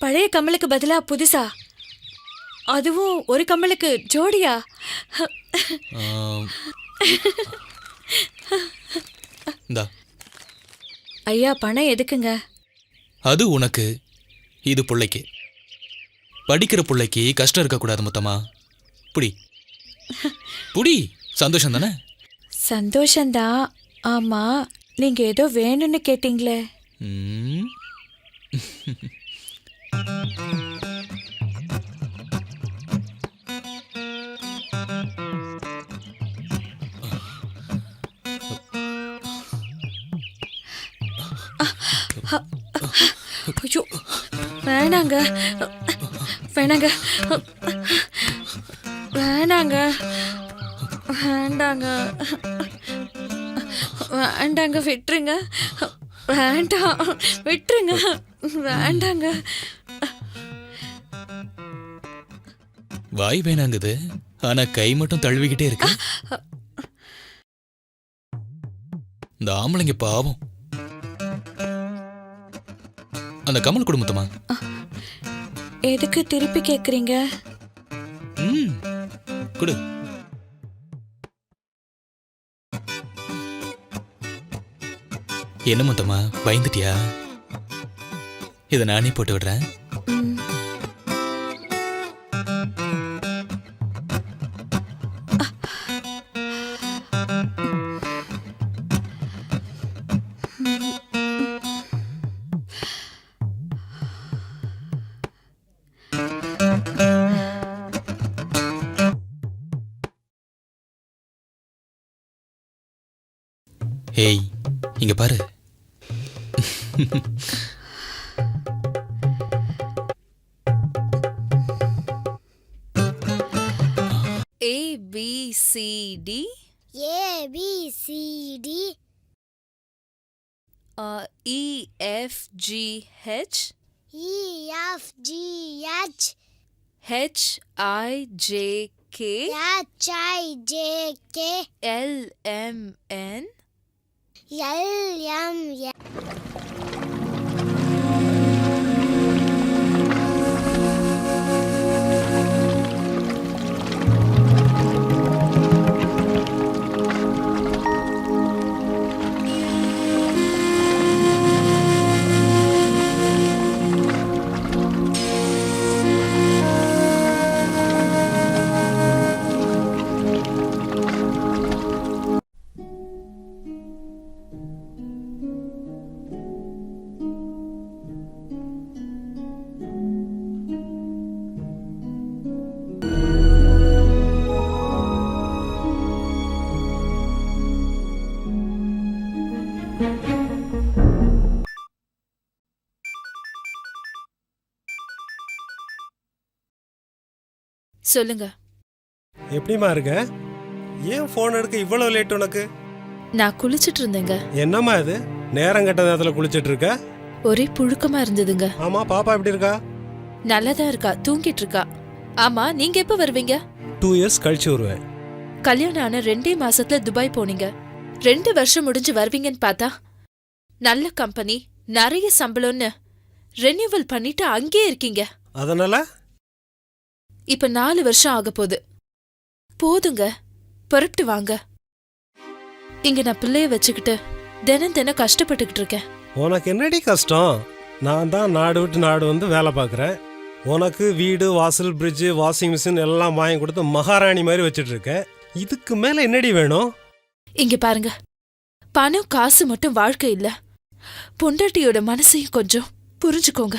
பழைய கம்மலுக்கு பதிலா புதுசா, அதுவும் ஒரு கம்மலுக்கு ஜோடியா? இந்தா. ஐயா பணம் எதுக்குங்க? அது உனக்கு, இது புள்ளைக்கு. படிக்கிற புள்ளைக்கு கஷ்டம் இருக்கக்கூடாது முத்தம்மா. புடி புடி. சந்தோஷம் தானே? சந்தோஷந்தான். ஆமா நீங்க ஏதோ வேணும்னு கேட்டீங்களே. ஐயோ வேணாங்க வேணாங்க வேணாங்க வேண்டாங்க வேண்டாங்க விட்டுருங்க. வேண்டாம் விட்டுருங்க. வேண்டாங்க. வாய் வேணாங்குது, ஆனா கை மட்டும் தழுவிக்கிட்டே இருக்கு. இந்த ஆம்பளைங்க பாவம். அந்த கமல் குடும்பத்தமா எதுக்கு திருப்பி கேக்குறீங்க? குடு. என்ன முத்தம்மா பயந்துட்டியா? இதை நானே போட்டு விடுறேன். ஏய் இங்க பாரு. ABCD ABCD EFGH EFGH HIJK HIJK LMN LMN சொல்லுங்க. எப்படிமா இருக்க? ஏன் ஃபோன் எடுக்க இவ்வளவு லேட் உனக்கு? நான் குளிச்சிட்டு இருந்தேங்க. என்னம்மா இது நேரம் கட்ட நேரத்துல குளிச்சிட்டு இருக்க? ஒரே புழுக்கமா இருந்ததுங்க. ஆமா, பாப்பா எப்படி இருக்கா? நல்லதா இருக்கா, தூங்கிட்டு இருக்கா. ஆமா, நீங்க எப்ப வருவீங்க? 2 இயர்ஸ் கழிச்சு வருவேன். கல்யாணம் ஆன 2 மாசத்துல துபாய் போனீங்க. 2 வருஷம் முடிஞ்சு வருவீங்கன்னு பார்த்தா நல்ல கம்பெனி, நிறைய சம்பளம்னு ரெனியூவல் பண்ணிட்டு அங்கே இருக்கீங்க. அதனால இப்ப 4 வருஷம் ஆக போதுங்க, புறப்பட்டு வாங்க. இங்க நான் பிள்ளைய வச்சுக்கிட்டு தினம் தினம் கஷ்டப்பட்டுக்கிட்டு இருக்கேன். உனக்கு என்னடி கஷ்டம்? நான் தான் நாடு விட்டு நாடு வந்து வேலை பார்க்குறேன். உனக்கு வீடு, வாசல், பிரிட்ஜு, வாஷிங் மிஷின் எல்லாம் வாங்கி கொடுத்து மகாராணி மாதிரி வச்சுட்டு இருக்கேன். இதுக்கு மேல என்னடி வேணும்? இங்க பாருங்க, பணம் காசு மட்டும் வாழ்க்கை இல்ல. பொண்டாட்டியோட மனசையும் கொஞ்சம் புரிஞ்சுக்கோங்க.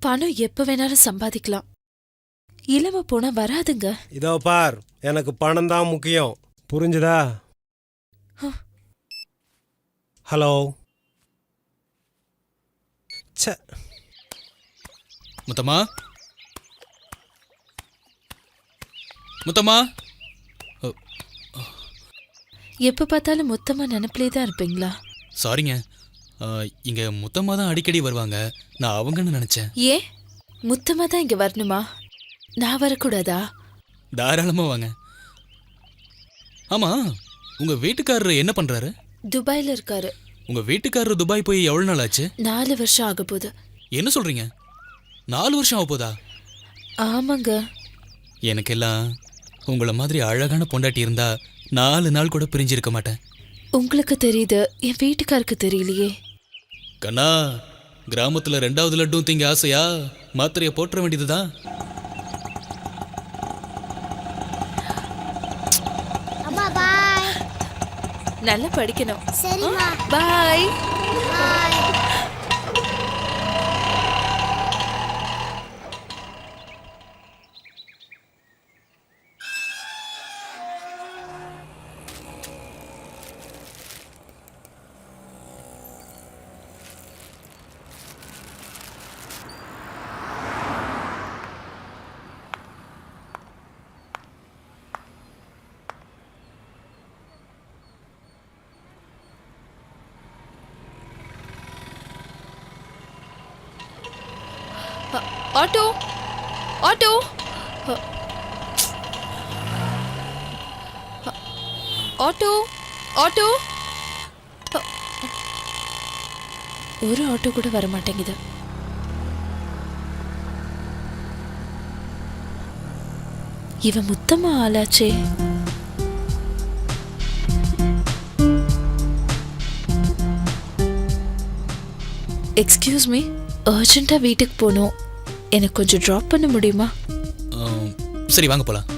பணம் எப்ப வேணாலும் சம்பாதிக்கலாம், இளம போனா வராதுங்க. இதோ பார், எனக்கு பணம் தான் முக்கியம், புரிஞ்சுதா? ஹலோ. ச்சே. முத்தம்மா, முத்தம்மா. எப்ப பார்த்தாலும் மொத்தமா நினைப்பிலே தான் இருப்பீங்களா? சாரிங்க, இங்க முத்தம்மா தான் அடிக்கடி வருவாங்க, நான் அவங்கன்னு நினைச்சேன். ஏன் முத்தமா தான் இங்க வரணுமா? நான் வரக்கூடாதா? தாராளமா வாங்க. ஆமா, உங்க வீட்டுக்காரரு என்ன பண்றாரு? துபாயில இருக்காரு. உங்க வீட்டுக்காரரு துபாய் போய் எவ்வளவு நாள் ஆச்சு? 4 வருஷம் ஆக போகுது. என்ன சொல்றீங்க? 4 வருஷம் ஆக போதா? ஆமாங்க. எனக்கெல்லாம் உங்களை மாதிரி அழகான பொண்டாட்டி இருந்தா 4 நாள் கூட பிரிஞ்சிருக்க மாட்டேன். உங்களுக்கு தெரியுது, என் வீட்டுக்காருக்கு தெரியலையே. கண்ணா, கிராமத்துல 2வது லட்டும் திங்க ஆசையா? மாத்திரைய போட்டுற வேண்டியதுதான். அம்மா பாய். நல்லா படிக்கணும். சரிம்மா. Bye. Bye. Auto, auto, auto, auto. ஒரு ஆட்டோ கூட வர மாட்டேங்குது. இவன் முத்தமா ஆளாச்சே. எக்ஸ்கியூஸ் மீ, அர்ஜென்ட்டா வீட்டுக்கு போகணும், எனக்கு கொஞ்சம் ட்ராப் பண்ண முடியுமா? சரி, வாங்க போலாம்.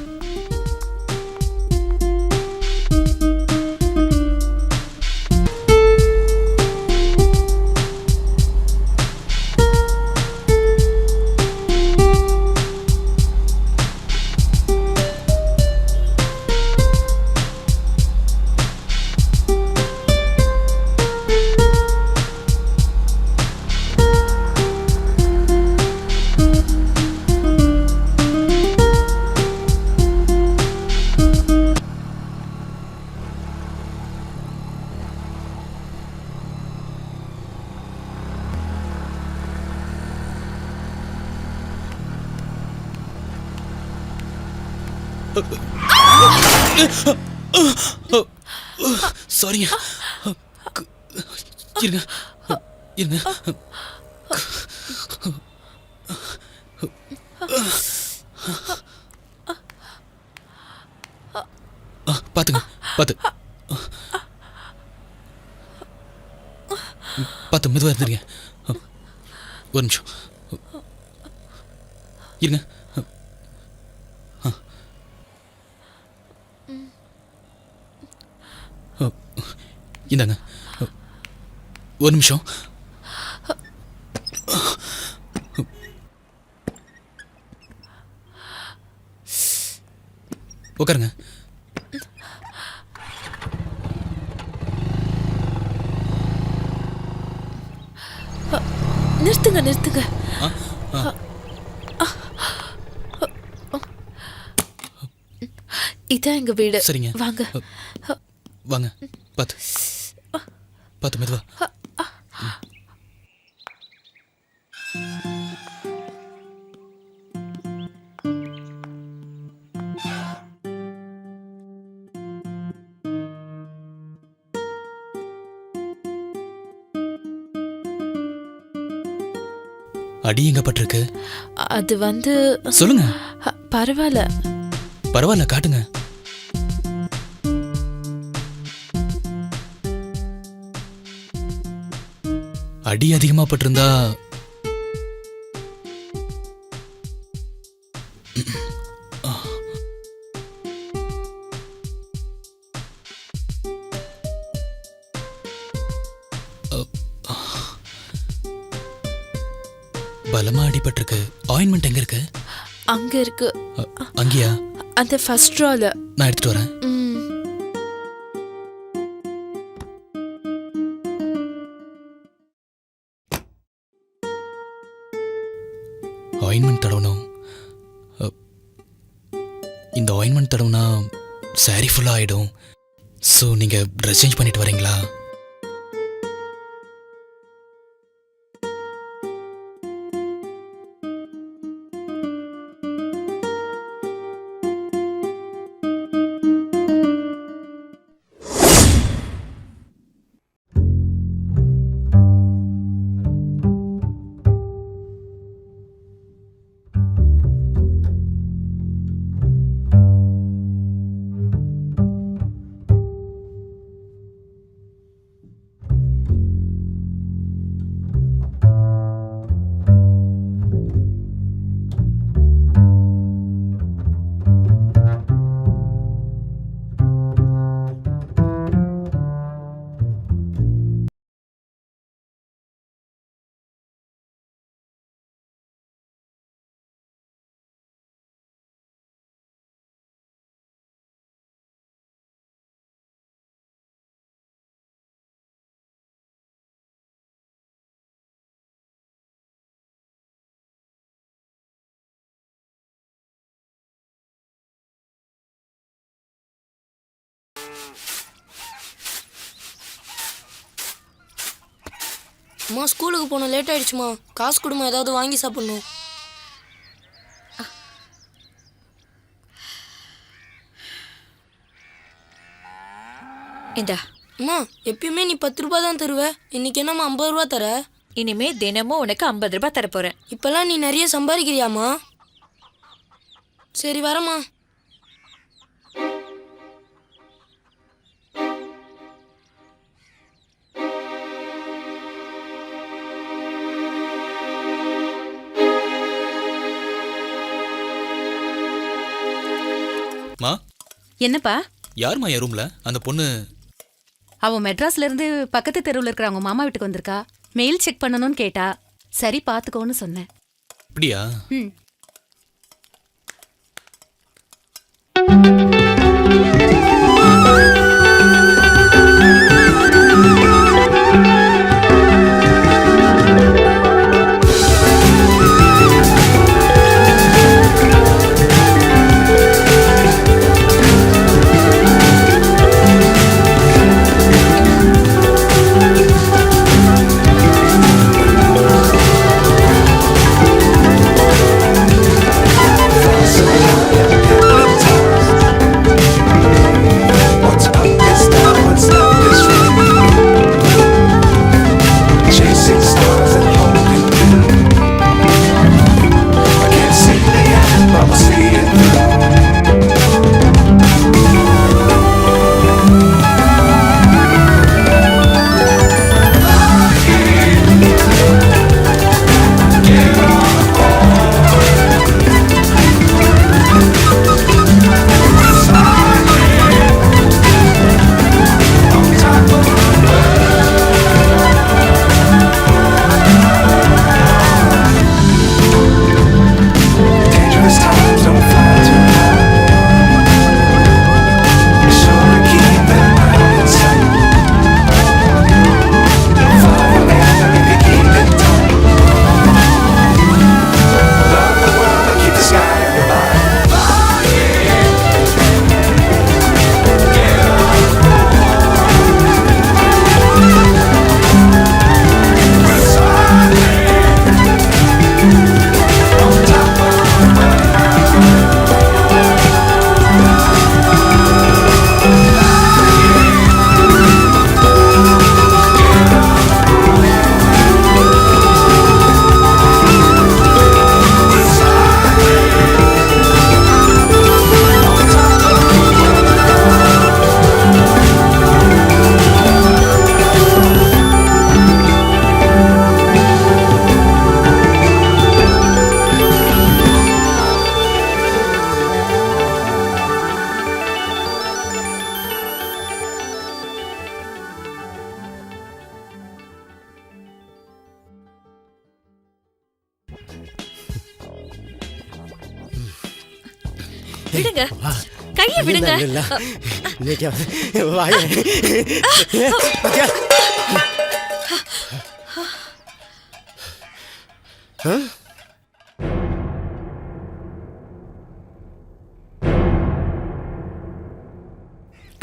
சாரிங்க. இருங்க இருங்க. பாத்துங்க, பார்த்து மெதுவாக இருந்துருங்க. ஒரு நிமிஷம் இருங்க. இந்தாங்க, ஒரு நிமிஷம். உட்காருங்க. நிறுத்துங்க. இதான் எங்க வீடு. சரிங்க, வாங்க வாங்க. பார்த்து மெதுவா. அடி எங்க பட்டிருக்கு? அது வந்து சொல்லுங்க. பரவாயில்ல, காட்டுங்க. அடி அதிகமா பட்டிருந்தா பலமா அடிபட்டிருக்கு. ஆயின்மெண்ட் எங்க இருக்கு? அங்க இருக்கு. அங்கயா? அந்த ஃபர்ஸ்ட் ரோல. நான் எடுத்துட்டு வரேன். ஆயின்மெண்ட் தடவணும். இந்த ஆயின்மெண்ட் தடவுனா சாரி ஃபுல்லாக ஆகிடும். ஸோ நீங்கள் ட்ரெஸ் சேஞ்ச் பண்ணிட்டு வரீங்களா? அம்மா ஸ்கூலுக்கு போகணும், லேட் ஆயிடுச்சுமா. காசு கொடுமா, ஏதாவது வாங்கி சாப்பிடணும். இந்தா. அம்மா எப்பயுமே நீ 10 ரூபாய் தான் தருவ, இன்னைக்கு என்னம்மா 50 ரூபா தர? இனிமே தினமும் உனக்கு 50 ரூபாய் தரப்போறேன். இப்பெல்லாம் நீ நிறைய சம்பாதிக்கிறியாம்மா? சரி வரம்மா. என்னப்பா? யாருமா என் ரூம்ல? அந்த பொண்ணு அவ மெட்ராஸ்ல இருந்து பக்கத்து தெருவில் இருக்கிற அவங்க மாமா வீட்டுக்கு வந்திருக்கா. மெயில் செக் பண்ணணும்னு கேட்டா. சரி பாத்துக்கோன்னு சொன்னேன். அப்படியா? விடுங்க, கையை விடுங்க.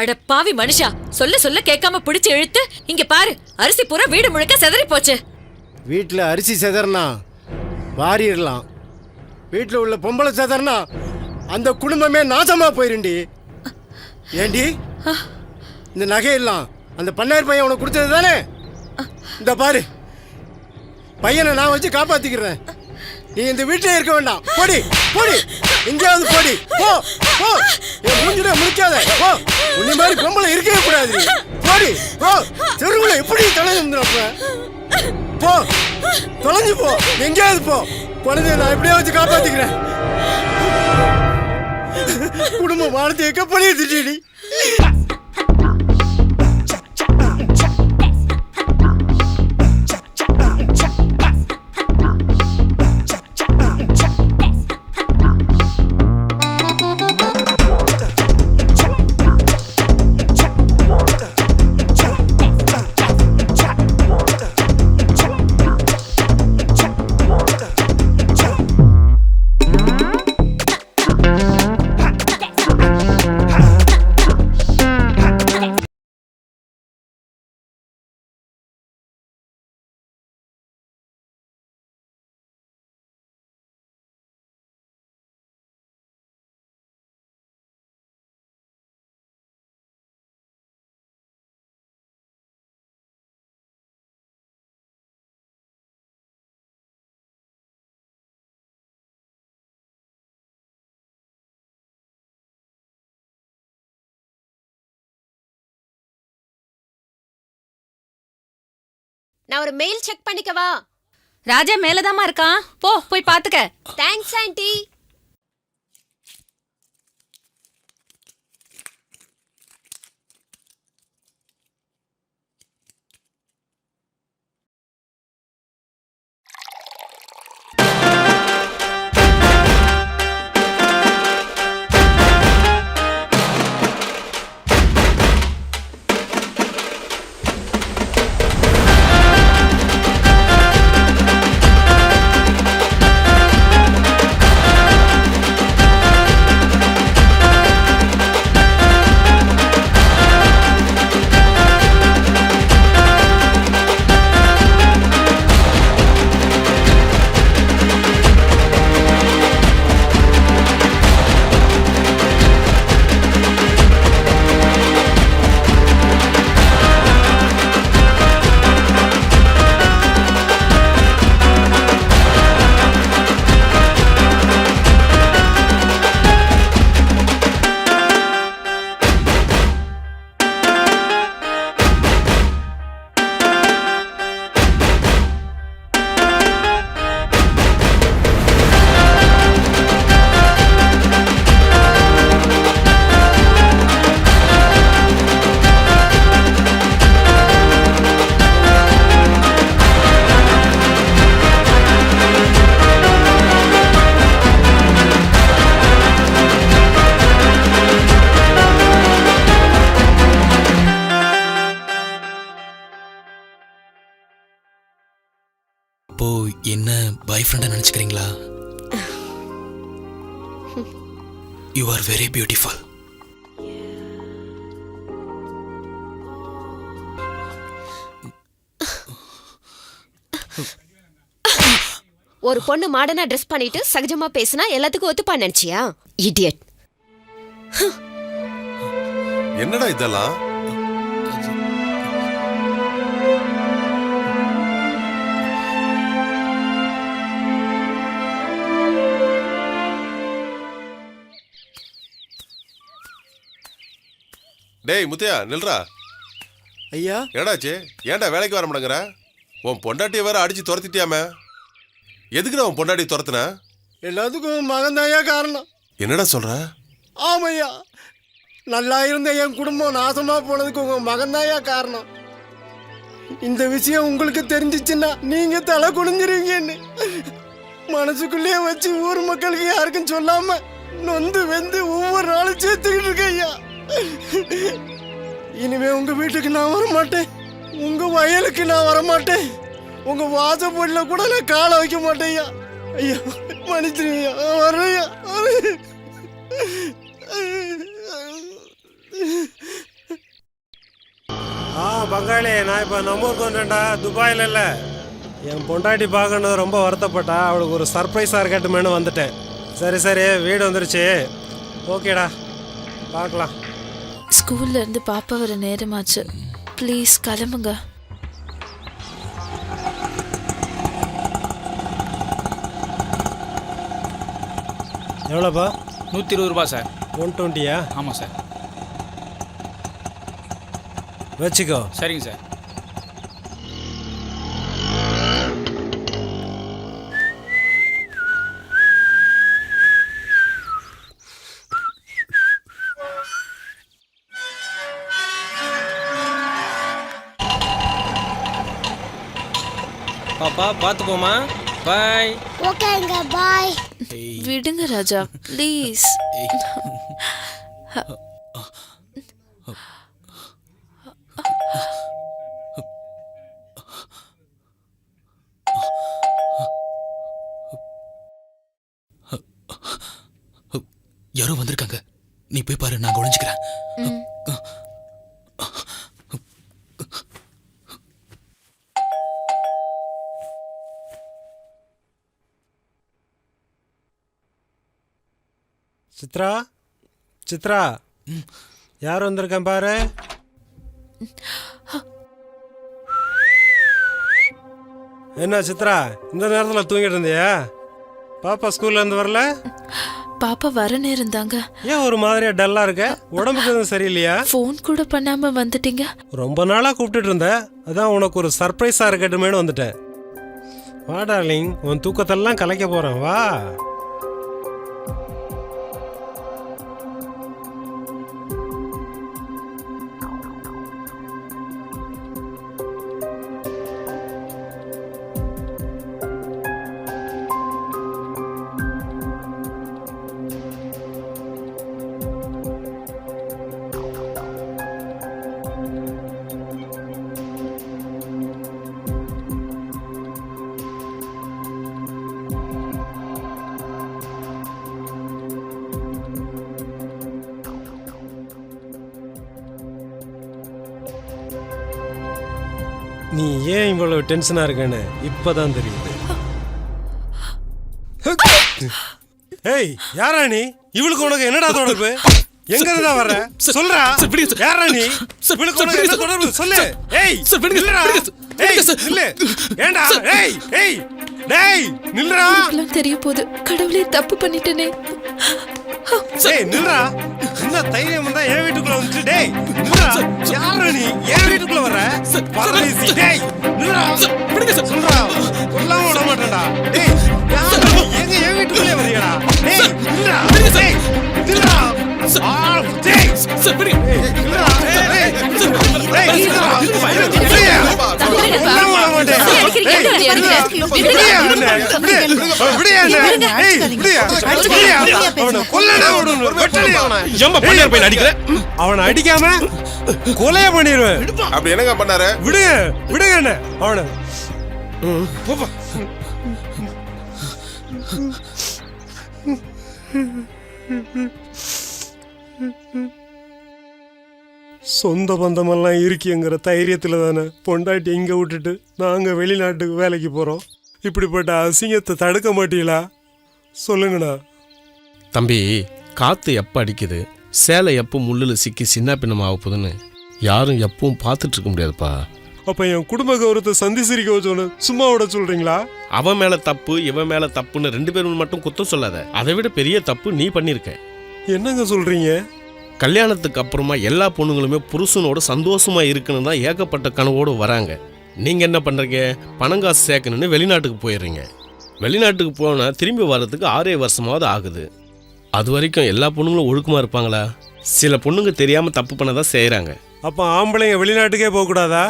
அட பாவி மனுஷா, சொல்ல சொல்ல கேட்காம பிடிச்சு இழுத்து இங்க பாரு, அரிசி பூரா வீடு முழுக்க செதறி போச்சு. வீட்டில் அரிசி செதறனா வாரிடலாம், வீட்டில் உள்ள பொம்பளை செதறனா அந்த குடும்பமே நாசமா போயிருண்டி. ஏண்டி இந்த நகையெல்லாம் அந்த பண்ணார் பையன் உனக்கு கொடுத்தது தானே? இந்த பாரு, பையனை நான் வச்சு காப்பாத்திக்கிறேன். நீ இந்த வீட்டிலே இருக்க வேண்டாம். போடி போடி, எங்கேயாவது போடி, போ போ. என் மூஞ்சில முடிக்காத, போ. உன்னை மாதிரி பொம்பளை இருக்கவே கூடாது. போடி போ. தெருவில் எப்படி தொலைஞ்சிருந்தப்ப போ, தொலைஞ்சு போ, எங்கேயாவது போ. குழந்தைய நான் எப்படியா வச்சு காப்பாத்திக்கிறேன். குடும்ப மானத்தை எக்க பண்ணிய திட்டி. நான் ஒரு மெயில் செக் பண்ணிக்கவா? ராஜா மேலதாமா இருக்கான், போய் பாத்துக்க. Thanks aunty. அப்போ என்ன பாய் ஃப்ரெண்டா நினைச்சுக்கிறீங்களா? You are very beautiful. ஒரு பொண்ணு மாடர்னா ட்ரெஸ் பண்ணிட்டு சகஜமா பேசினா எல்லாத்துக்கும் ஒத்துப்பா நினைச்சியா? இடியட். என்னடா இதெல்லாம்? டேய் முத்தையா, நில்றா. ஐயா என்னடாச்சு? ஏன்டா வேலைக்கு வர மாட்டேங்கிற? உன் பொண்டாட்டியை வேற அடிச்சு துரத்திட்டியாமே. எதுக்குடா உன் பொண்டாட்டி துரத்துன? எல்லாத்துக்கும் மகன்தாயா காரணம். என்னடா சொல்ற? ஆமையா, நல்லா இருந்த என் குடும்பம் நாசமா போனதுக்கு உங்க மகன்தாயா காரணம். இந்த விஷயம் உங்களுக்கு தெரிஞ்சிச்சுன்னா நீங்க தலை குனிஞ்சிருவீங்கன்னு மனசுக்குள்ளேயே வச்சு ஊர் மக்களுக்கு யாருக்கும் சொல்லாம நொந்து வெந்து ஒவ்வொரு நாளும் சேர்த்துக்கிட்டு இருக்கேன் ஐயா. இனிமே உங்க வீட்டுக்கு நான் வரமாட்டேன், உங்க வயலுக்கு நான் வரமாட்டேன், உங்க வாசப்படியில கூட நான் காலை வைக்க மாட்டேன் ஐயா. ஐயா மன்னிச்சிருங்க, வரையா. பங்காளி, நான் இப்போ நம்ம ஊருக்கு வந்துட்டேன்டா, துபாயில் இல்லை. என் பொண்டாட்டி பார்க்கணும் ரொம்ப வருத்தப்பட்டா, அவளுக்கு ஒரு சர்ப்ரைஸாக இருக்கட்டுமேனு வந்துட்டேன். சரி சரி, வீடு வந்துருச்சு, ஓகேடா, பார்க்கலாம். ஸ்கூல்ல இருந்து பாப்பா வர நேரமாச்சு, ப்ளீஸ் கிளம்புங்க. எவ்வளோப்பா? 120 ரூபா சார். 120யா? ஆமாம் சார். வச்சுக்கோ. சரிங்க சார். பாப்பா பார்த்து போமா. பாய். ஓகேங்க, பாய். விடுங்க ராஜா, ப்ளீஸ். யாரோ வந்திருக்காங்க, நீ போய் பாரு, நான் ஒளிஞ்சுக்கிறேன். சித்ரா, சித்ரா, யார் வந்திருக்கேன் பாரு. என்ன சித்ரா, இந்த நேரத்தில் தூங்கிட்டு இருந்தியா? பாப்பா ஸ்கூல்ல இருந்து வரல? பாப்பா வர நேரம் தாங்க. ஏன் ஒரு மாதிரியா டல்லா இருக்க? உடம்புக்கு எதுவும் சரியில்லையா? ஃபோன் கூட பண்ணாம வந்துட்டீங்க. ரொம்ப நாளா கூப்பிட்டுட்டு இருந்தேன், அதான் உனக்கு ஒரு சர்ப்ரைஸா இருக்கட்டுமேனு வந்துட்டேன். வா டார்லிங், உன் தூக்கத்தெல்லாம் கலைக்க போறேன், வா. நீ ஏன் இவ்வளவு டென்ஷனா இருக்கன்னு இப்பதான் தெரியுது. ஏய், யாரா நீ? இவளுக்கு உனக்கு என்னடா தொடர்பு? எங்க இருந்தா வர்ற? சொல்றா, யாரா நீ? இவளுக்கு உனக்கு என்ன தொடர்பு சொல்லு. ஏய் நில்லுடா. ஏய் நில்லு. ஏண்டா? ஏய் ஏய் டேய் நில்லுடா. எல்லாம் தெரிய போகுது, கடவுளே தப்பு பண்ணிட்டேனே. ஏய் நில்லுடா. என்ன தைரியம் வந்தா என் வீட்டுக்குள்ள வந்து. டேய் நில்லுடா. யாரா நீ? என் வீட்டுக்குள்ள வர்ற? பரதேசி. டேய் நில்லுடா. விடுங்க சார். சொல்றா, கொல்லாம விட மாட்டேன்டா. டேய் யாரா நீ? எங்க என் வீட்டுக்குள்ளே வரியடா? டேய் நில்லுடா. டேய் நில்லுடா. டேய் சார் விடுங்க. நில்லுடா. டேய் நில்லுடா. கொல்லாம விட மாட்டேன். அவனை அடிக்காம கொலைய பண்ணிடுவேன். அப்படி என்னங்க பண்ணாரு? விடுங்க விடுங்க என்ன அவனை. சொந்த பந்தமெல்லாம் இருக்கிங்கிற தைரியத்துல தானே பொண்டாட்டி இங்க விட்டுட்டு நாங்க வெளிநாட்டுக்கு வேலைக்கு போறோம். இப்படிப்பட்ட அசிங்கத்தை தடுக்க மாட்டீங்களா? சொல்லுங்கண்ணா. தம்பி, காற்று எப்போ அடிக்குது, சேலை எப்போ முள்ளில் சிக்கி சின்ன பின்னமாக ஆகுதுன்னு யாரும் எப்பவும் பார்த்துட்டு இருக்க முடியாதுப்பா. அப்ப என் குடும்ப கௌரவத்தை சந்தி சிரிக்க வச்சோன்னு சும்மா விட சொல்றீங்களா? அவன் மேலே தப்பு இவன் மேலே தப்புன்னு 2 பேரும் மட்டும் குத்தம் சொல்லாத. அதை விட பெரிய தப்பு நீ பண்ணியிருக்க. என்னங்க சொல்றீங்க? கல்யாணத்துக்கு அப்புறமா எல்லா பொண்ணுங்களுமே புருஷனோட சந்தோஷமா இருக்கணும் தான் ஏகப்பட்ட கனவோடு வராங்க. நீங்கள் என்ன பண்ணுறீங்க? பணங்காசு சேர்க்கணுன்னு வெளிநாட்டுக்கு போயிடுறீங்க. வெளிநாட்டுக்கு போனால் திரும்பி வர்றதுக்கு 6 வருஷமாவது ஆகுது. அது வரைக்கும் எல்லா பொண்ணுங்களும் ஒழுக்கமாக இருப்பாங்களா? சில பொண்ணுங்க தெரியாமல் தப்பு பண்ண தான் செய்கிறாங்க. அப்போ ஆம்பளைங்க வெளிநாட்டுக்கே போகக்கூடாதா?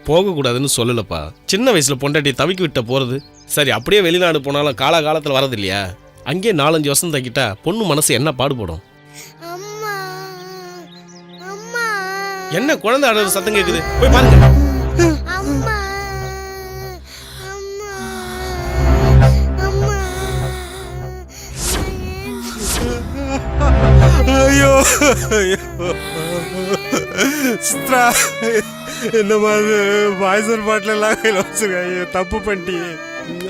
போகக்கூடாதுன்னு சொல்லலப்பா. சின்ன வயசில் பொண்டாட்டி தவிக்க விட்ட போகிறது சரி, அப்படியே வெளிநாடு போனாலும் காலகாலத்தில் வரது இல்லையா? அங்கேயே 4-5 வருஷம் தங்கிட்டா பொண்ணு மனசு என்ன பாடுபடும்? என்ன குழந்தை அழுற சத்தம் கேக்குது? போய் பாருங்க. ஐயோ சித்ரா, இந்த மாதிரி பாய்சன் பாட்டில் எல்லாம் கையில் வச்சுருக்காங்க. தப்பு பண்ணிட்டியே,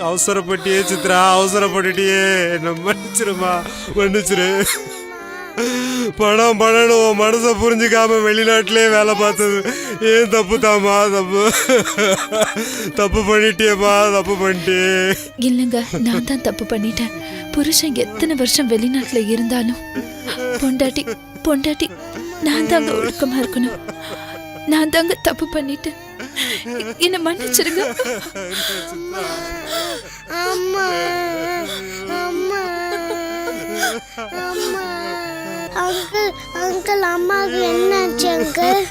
அவசரப்பட்டியே சித்ரா, அவசரப்பட்டுட்டியே. என்ன மன்னிச்சிருமா, மன்னிச்சிரு. பணம் பண்ணணும் மனசை புரிஞ்சுக்காம வெளிநாட்டிலே வேலை பார்த்தது ஏன் தப்பு தாமா, தப்பு பண்ணிட்டியேம்மா, தப்பு பண்ணிட்டே. இல்லைங்க, நான் தான் தப்பு பண்ணிட்டேன். புருஷன் எத்தனை வருஷம் வெளிநாட்டுல இருந்தாலும் பொண்டாட்டி நான் தாங்க ஒழுக்கமா இருக்கணும். நான் தாங்க தப்பு பண்ணிட்டேன். என்ன மன்னிச்சிருங்க. அம்மா அம்மா அம்மா. அங்கிள் அம்மாவுக்கு என்னாச்சு அங்கிள்?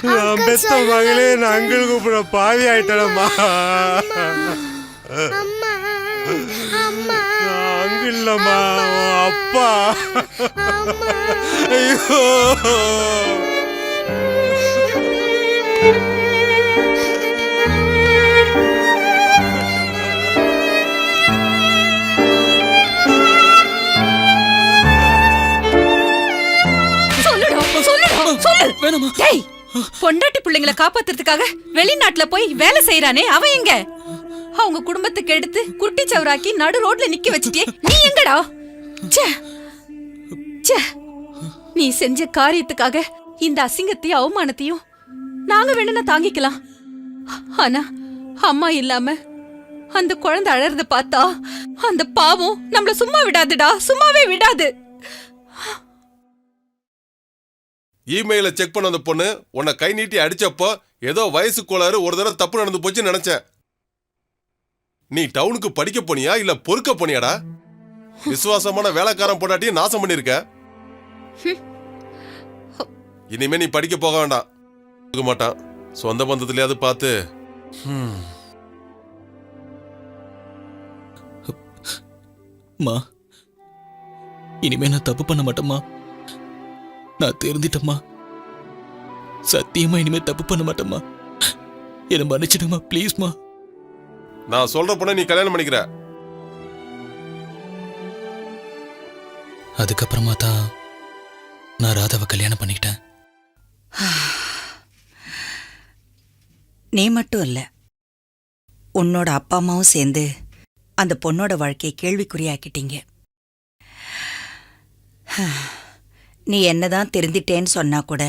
நான் பெத்த மகளே, நான் அங்கிள் கூப்பிட பாவி ஆயிட்டேனம்மா. அம்மா அம்மா. அங்கிள் இல்லம்மா, அப்பா. ஐயோ பொண்டாட்டி பிள்ளைங்களை காப்பாத்துறதுக்காக வெளிநாட்டுல போய் வேலை செய்யறானே, அவன் எங்க? அவங்க குடும்பத்துக்கு எடுத்து குட்டி சவராக்கி நடு ரோட்ல நிக்க வச்சிட்டே, நீ எங்கடா? நீ செஞ்ச காரியத்துக்காக இந்த அசிங்கத்தையும் அவமானத்தையும் நாங்க வேணும்னா தாங்கிக்கலாம். ஆனா அம்மா இல்லாம அந்த குழந்தை அழறத பார்த்தா அந்த பாவம் நம்மள சும்மா விடாதுடா, சும்மாவே விடாது. இமெயில செக் பண்ண அந்த பொண்ணு உன்னை கை நீட்டி அடிச்சப்போ ஏதோ வயசு கோளாறு ஒரு தடவை தப்பு நடந்து போச்சுன்னு நினைச்சேன். நீ டவுனுக்கு படிக்க போனியா இல்ல பொறுக்க போனியாடா? விசுவாசமான வேலைக்காரன் பொண்டாட்டியும் நாசம் பண்ணிருக்க. இனிமே நீ படிக்க போக வேண்டாம். மாட்டான், சொந்த பந்தத்திலேயாவது பார்த்து. மா, இனிமே நான் தப்பு பண்ண மாட்டேம்மா. நான் தெரிஞ்சிட்டம்மா. சத்தியமா இனிமே தப்பு பண்ண மாட்டேம்மா. என்ன மன்னிச்சிடுமா ப்ளீஸ்மா. நான் சொல்ற பொண்ணை நீ கல்யாணம் பண்ணிக்கிற. அதுக்கப்புறமா தான் நான் ராதாவை கல்யாணம் பண்ணிக்கிட்டேன். நீ மட்டும் இல்ல, உன்னோட அப்பா அம்மாவும் சேர்ந்து அந்த பொண்ணோட வாழ்க்கையை கேள்விக்குறியாக்கிட்டீங்க. நீ என்னதான் திருந்திட்டேன்னு சொன்னா கூட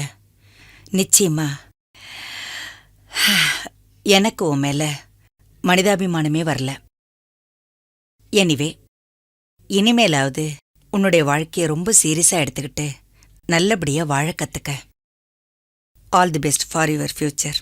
நிச்சயமா எனக்கு உன் மேல மனிதாபிமானமே வரல. எனிவே, இனிமேலாவது உன்னுடைய வாழ்க்கையை ரொம்ப சீரியஸா எடுத்துக்கிட்டு நல்லபடியா வாழ கத்துக்க. All the best for your future.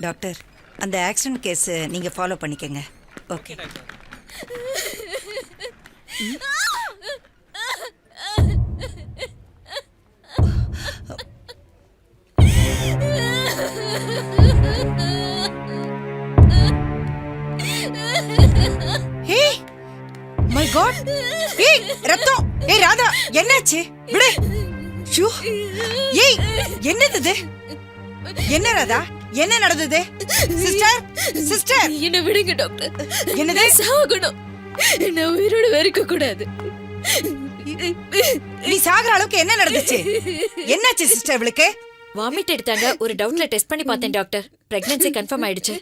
Doctor அந்த ஆக்சிடென்ட் கேஸ் நீங்க ஃபாலோ பண்ணிக்கங்க. ஓகே. ஹே மை காட், ஏய் ரத்தம், ஏய் ராதா என்னாச்சு? விடு. ஷூ, ஏய் என்னது இது? என்ன ராதா, என்ன நடந்தது? சிஸ்டர், சிஸ்டர் என்ன விடுங்க டாக்டர். என்னது? சாகணும், நான் உயிரோட இருக்க கூடாது. நீ சாகுற அளவுக்கு என்ன நடந்துச்சு? என்னாச்சு சிஸ்டர் இவளுக்கு? வாமிட் எடுத்தாங்க. ஒரு டவுட்ல டெஸ்ட் பண்ணி பார்த்தேன் டாக்டர். பிரெக்னன்சி கன்ஃபார்ம் ஆயிடுச்சு.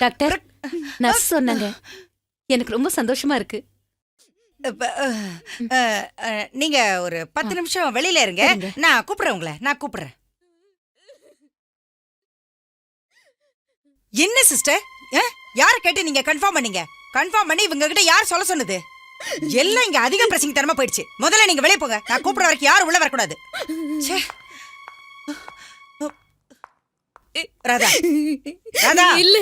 டாக்டர், நர்ஸ் சொன்னாங்க. எனக்கு ரொம்ப சந்தோஷமா இருக்கு. நீங்க ஒரு 10 நிமிஷம் வெளியில இருங்க, நான் கூப்பிடுறேன் உங்களை. நான் கூப்பிடுறேன். என்ன சிஸ்டர், யார கேட்டு நீங்க கன்ஃபார்ம் பண்ணீங்க? கன்ஃபார்ம் பண்ணி இவங்க கிட்ட யார் சொல்ல சொன்னது? எல்லாம் இங்க அதிக பிரச்சனை தரமா போயிடுச்சு. முதல்ல நீங்க வெளியே போங்க. நான் கூப்பிடுற வரைக்கும் யாரும் உள்ள வரக்கூடாது. ராதா, ராதா இல்ல,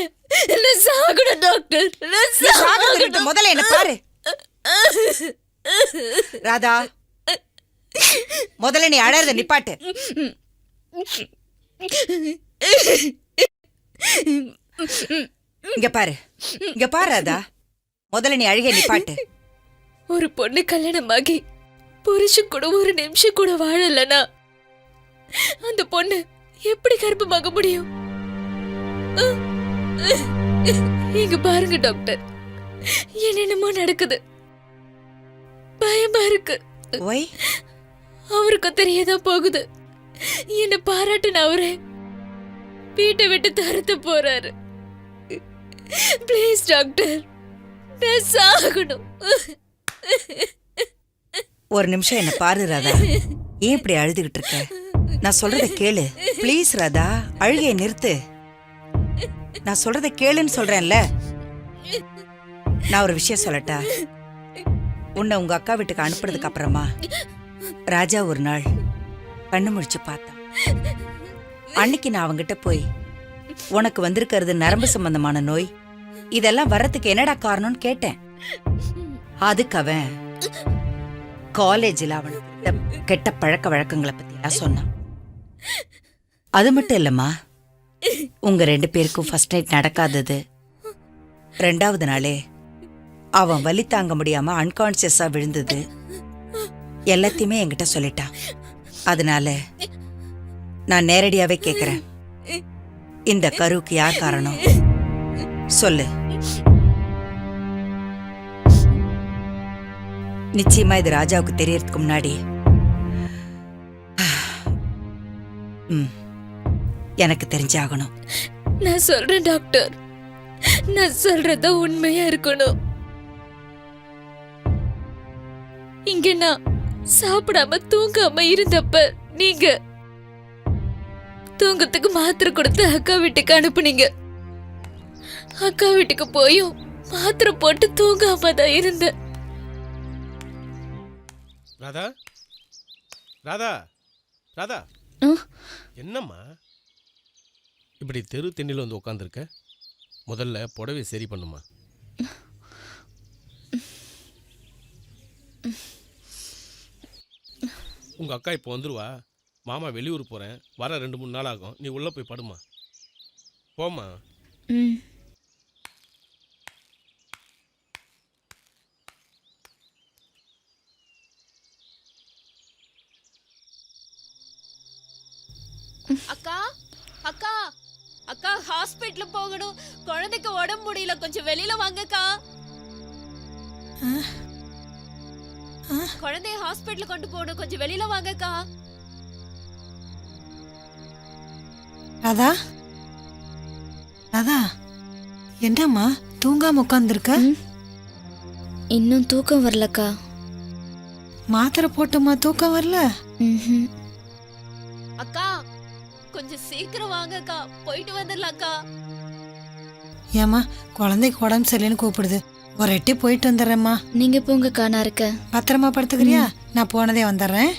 நான் சாகணும் டாக்டர். நான் சாகணும். முதல்ல என்ன பாரு. ராதா, முதல்ல நீ அழறத நிப்பாட்டு. இங்க பாரு, இங்க பாரு ராதா, முதல்ல நீ அழுக நிப்பாட்டு. ஒரு பொண்ணு கல்யாணமாகி புருஷன் கூட ஒரு நிமிஷம் கூட வாழலனா அந்த பொண்ணு எப்படி கர்ப்பமாக முடியும்? இங்க பாருங்க டாக்டர், என்னென்னமோ நடக்குது. பயமா இருக்கு. அவருக்கு தெரியதான் போகுது. என்ன பாராட்டுன அவரே வீட்டை விட்டு தரத்து போறாரு. ப்ளீஸ் டாக்டர், நான் சாகணும். ஒரு நிமிஷம் என்ன பாரு ராதா, ஏன் இப்படி அழுதுகிட்டு இருக்க? நான் சொல்றத கேளு ப்ளீஸ் ராதா, அழுகைய நிறுத்து. நான் சொல்றத கேளுன்னு சொல்றேன்ல. நான் ஒரு விஷயம் சொல்லட்டா? உன்னை உங்க அக்கா வீட்டுக்கு அனுப்புறதுக்கு அப்புறமா ராஜா ஒரு நாள் கண்ணு முழிச்சு பார்த்தான். அன்னைக்கு நான் அவங்கிட்ட போய், உனக்கு வந்திருக்கிறது நரம்பு சம்பந்தமான நோய், இதெல்லாம் வர்றதுக்கு என்னடா காரணம்னு கேட்டேன். அதுக்கு அவன் காலேஜில் அவனுக்கு கெட்ட பழக்க வழக்கங்களை பத்தி எல்லாம் சொன்னான். அது மட்டும் இல்லம்மா, உங்க 2 பேருக்கும் ஃபர்ஸ்ட் நைட் நடக்காதது, 2வது நாளே அவன் வலி தாங்க முடியாம அன்கான்சியஸா விழுந்தது, எல்லாத்தையுமே என்கிட்ட சொல்லிட்டான். அதனால நான் நேரடியாவே கேக்குறேன், இந்த கருவுக்கு யார் காரணம் சொல்லு. நிச்சயமா இது ராஜாவுக்கு தெரியறதுக்கு முன்னாடி எனக்கு தெரிஞ்சாகணும். நான் சொல்றேன் டாக்டர், நான் சொல்றத உண்மையா இருக்கணும். இங்க நான் சாப்பிடாம தூங்காம இருந்தப்ப நீங்க தூங்கத்துக்கு மாத்திரை கொடுத்து அக்கா வீட்டுக்கு அனுப்புனீங்க. அக்கா வீட்டுக்கு போயும் மாத்திரை போட்டு தூங்காம தான் இருந்தேன். ராதா, ராதா, ராதா, என்னம்மா இப்படி தெரு தென்னில வந்து உட்காந்துருக்க? முதல்ல புடவை சரி பண்ணுமா. உங்க அக்கா இப்போ வந்துருவா. மாமா வெளியூர் போறேன், வர 2-3 நாள் ஆகும். நீ உள்ள போய் படுமா. போமா. அக்கா, அக்கா, அக்கா, ஹாஸ்பிட்டல் போகணும். குழந்தைக்கு உடம்பு முடியல, கொஞ்சம் வெளியில வாங்கக்கா. குழந்தைய ஹாஸ்பிட்டல் கொண்டு போகணும், கொஞ்சம் வெளியில வாங்கக்கா. ராதா, ராதா, என்னம்மா தூங்காம உட்காந்துருக்க? இன்னும் தூக்கம் வரலக்கா. மாத்திரை போட்டுமா தூக்கம் வரல? அக்கா, கொஞ்சம் சீக்கிரம் வாங்கக்கா, போயிட்டு வந்துடலாம்க்கா. ஏமா குழந்தைக்கு உடம்பு சரியில்லைன்னு கூப்பிடுது, ஒரு எட்டி போயிட்டு வந்துடுறேம்மா. நீங்க போங்கக்கா, நான் இருக்கேன். பத்திரமா படுத்துக்கிறியா? நான் போனதே வந்துடுறேன்.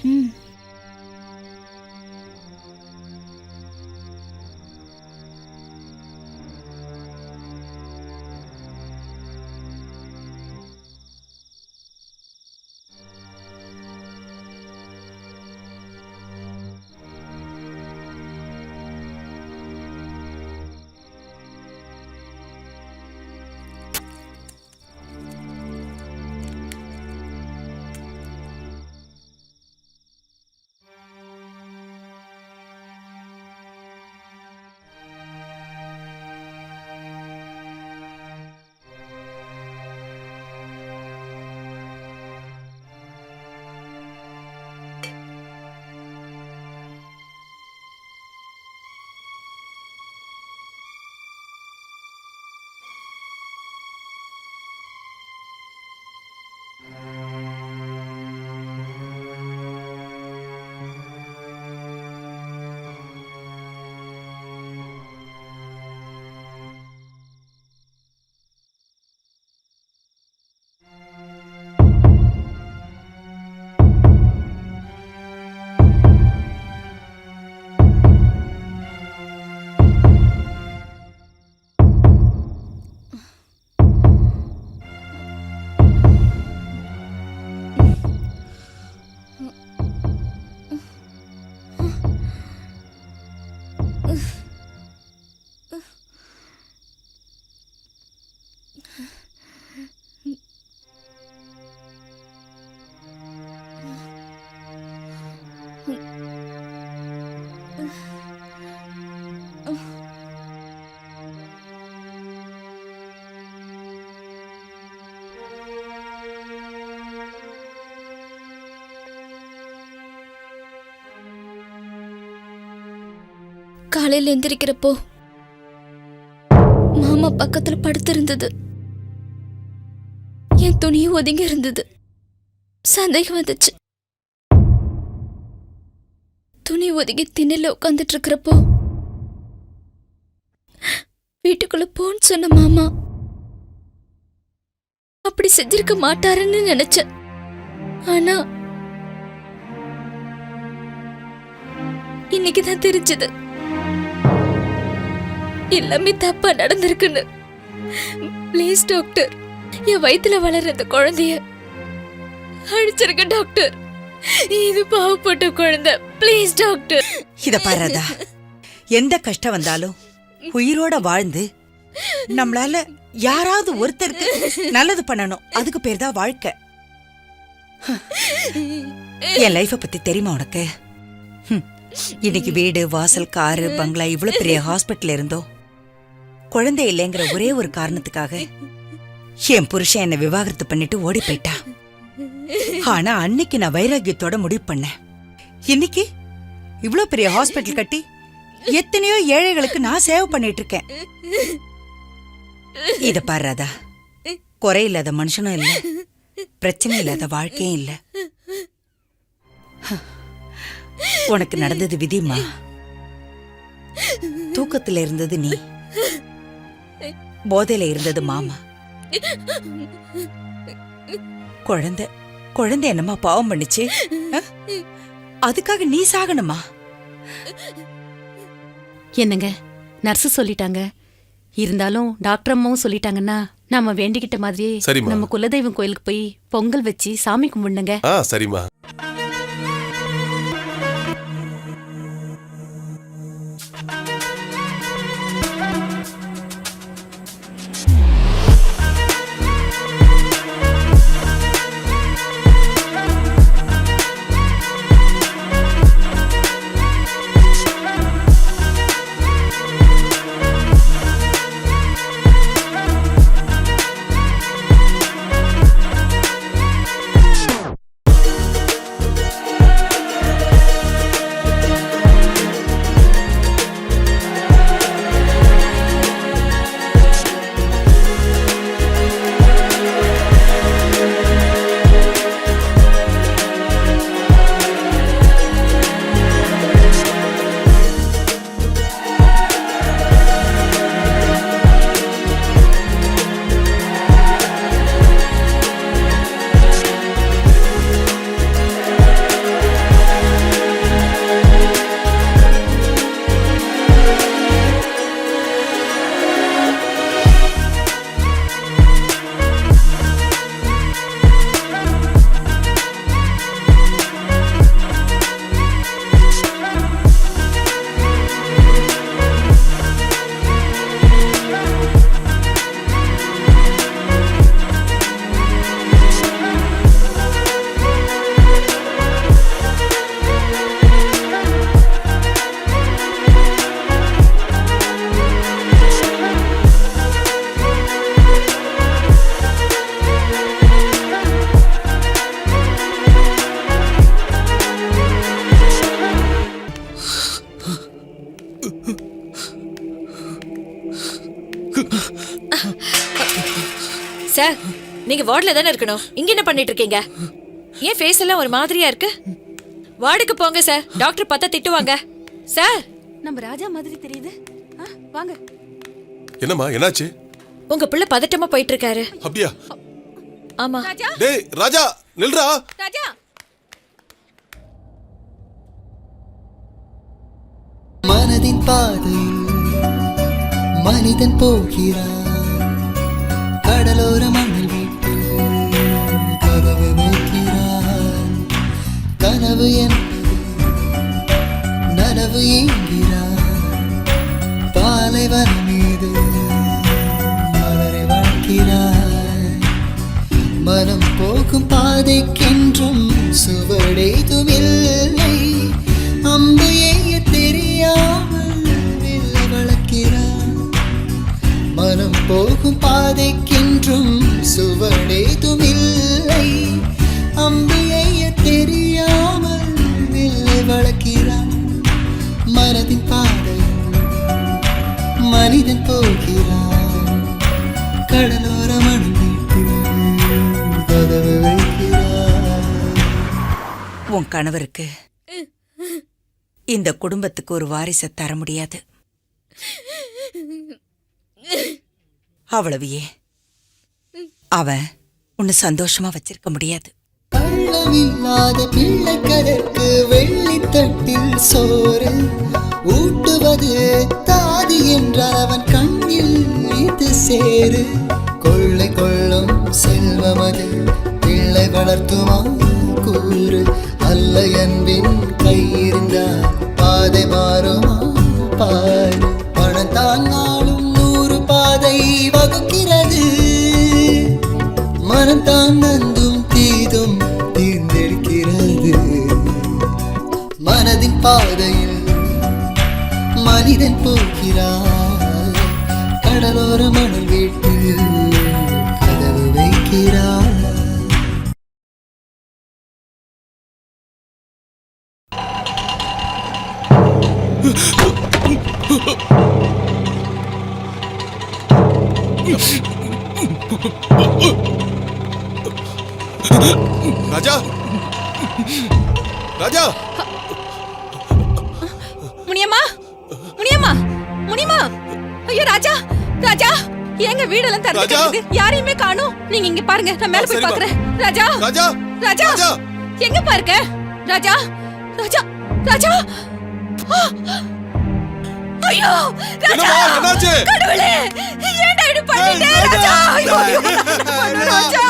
காலையில எந்திரிக்கிறப்போ மாமா பக்கத்துல படுத்திருந்தது. என் துணியும் ஒதுங்கி இருந்தது. சந்தேகம் வந்துச்சு. துணி ஒதுங்கி திண்ணையில உட்காந்துட்டு இருக்கிறப்போ வீட்டுக்குள்ள போன்னு சொன்ன மாமா அப்படி செஞ்சிருக்க மாட்டாருன்னு நினைச்சேன். ஆனா இன்னைக்குதான் தெரிஞ்சது எல்லாமே தப்பா நடந்திருக்குன்னு. ப்ளீஸ் டாக்டர், என் வயித்துல வளர்ற அந்த குழந்தைய அழிச்சிருக்க டாக்டர். இது பாவப்பட்ட குழந்தை. Please doctor. இத பாருடா, எந்த கஷ்டம் வந்தாலும் உயிரோட வாழ்ந்து நம்மளால யாராவது ஒருத்தருக்கு நல்லது பண்ணணும். அதுக்கு பேர் தான் வாழ்க்கை. என் லைஃப பத்தி தெரியுமா உனக்கு? இன்னைக்கு வீடு வாசல் காரு பங்களா இவ்வளவு பெரிய ஹாஸ்பிட்டல் இருந்தோ குழந்தை இல்லைங்கிற ஒரே ஒரு காரணத்துக்காக என் புருஷன் என்னை விவாகரத்து பண்ணிட்டு ஓடி போயிட்டா. ஆனா அன்னைக்கு நான் வைராகியத்தோட முடிவு பண்ணேன். இன்னைக்கு இவ்வளவு பெரிய ஹாஸ்பிட்டல் கட்டி எத்தனையோ ஏழைகளுக்கு நான் சேவை பண்ணிட்டு இருக்கேன். இத பாருடா, குறை இல்லாத மனுஷனும் இல்ல, பிரச்சனை இல்லாத வாழ்க்கையும் இல்ல. உனக்கு நடந்தது விதிமா. தூக்கத்துல இருந்தது நீ, போதையில இருந்தது மாமா. குழந்தை என்னமா பாவம் பண்ணிச்சு? அதுக்காக நீ சாகணுமா? என்னங்க நர்ஸு சொல்லிட்டாங்க. இருந்தாலும் டாக்டர் அம்மாவும் சொல்லிட்டாங்கன்னா நாம வேண்டிக்கிட்ட மாதிரியே சரிம்மா. நம்ம குலதெய்வம் கோயிலுக்கு போய் பொங்கல் வச்சு சாமி கும்பிடுங்க. சரிம்மா. சார், நீங்க வார்டுல தானே இருக்கணும். இங்க என்ன பண்ணிட்டு இருக்கீங்க? ஏன் ஃபேஸ் எல்லாம் ஒரு மாதிரியா இருக்கு? வார்டுக்கு போங்க சார். டாக்டர் பார்த்தா திட்டுவாங்க. சார், நம்ம ராஜா மாதிரி தெரியுது. வாங்க. என்னம்மா, என்னாச்சு? உங்க பிள்ளை பதட்டமா போயிட்டு இருக்காரு. அப்படியா? ஆமா. டேய் ராஜா, நில்றா. ராஜா, மனதின் பாதையில் மனிதன் போகிறான். கடலோர மண்ணில் வீட்டில் கதவு வைக்கிறான். கனவு என்பது நனவு என்கிறான். பாலைவனம் மீது மலரை வாழ்க்கிறான். மனம் போகும் பாதைக்கென்றும் சுவடேதுமில்லை. அம்பு எய்ய தெரியாமல் வெல்ல வளர்க்கிறான். மனம் போகும் பாதைக்கென்றும் சுவடேதுமில்லை. அம்பு எய்ய தெரியாமல் கணவருக்கு இந்த குடும்பத்துக்கு ஒரு வாரிசை தர முடியாது. அவ்வளவையே அவன் உன்னை சந்தோஷமா வச்சிருக்க முடியாது. கள்ளமில்லாத பிள்ளைக்கதற்கு வெள்ளி தட்டில் சோறு ஊட்டுவது தாதி என்றால் அவன் கண்ணில் இது சேரு. கொள்ளை கொள்ளும் செல்வமது பிள்ளை வளர்த்துமா கூறு. அல்ல என்பின் கையிருந்தால் பாதை மாறுமா பாரு. பணம் தாங்காலும் 100 பாதை வகுக்கிறது. மனம் தான் நந்தும் தீதும் தீர்ந்தெடுக்கிறது. மனதின் பாதையில் மனிதன் போகிறார். கடலோர மணல் வீட்டில் கதவு வைக்கிறார். ராஜா ராஜா முனியம்மா முனியம்மா முனியம்மா, ஐயோ ராஜா ராஜா, எங்க வீடெல்லாம் திறந்து கிடக்குது, யாரையுமே காணோம். நீங்க இங்க பாருங்க, நான் மேல போய் பாக்குறேன். ராஜா ராஜா ராஜா, எங்க பாருங்க ராஜா ராஜா ராஜா. ஐயோ ராஜா, என்னாச்சு? கடவுளே, ஏன்டா இப்படி பண்ணிட்டே ராஜா? ஐயோ ராஜா,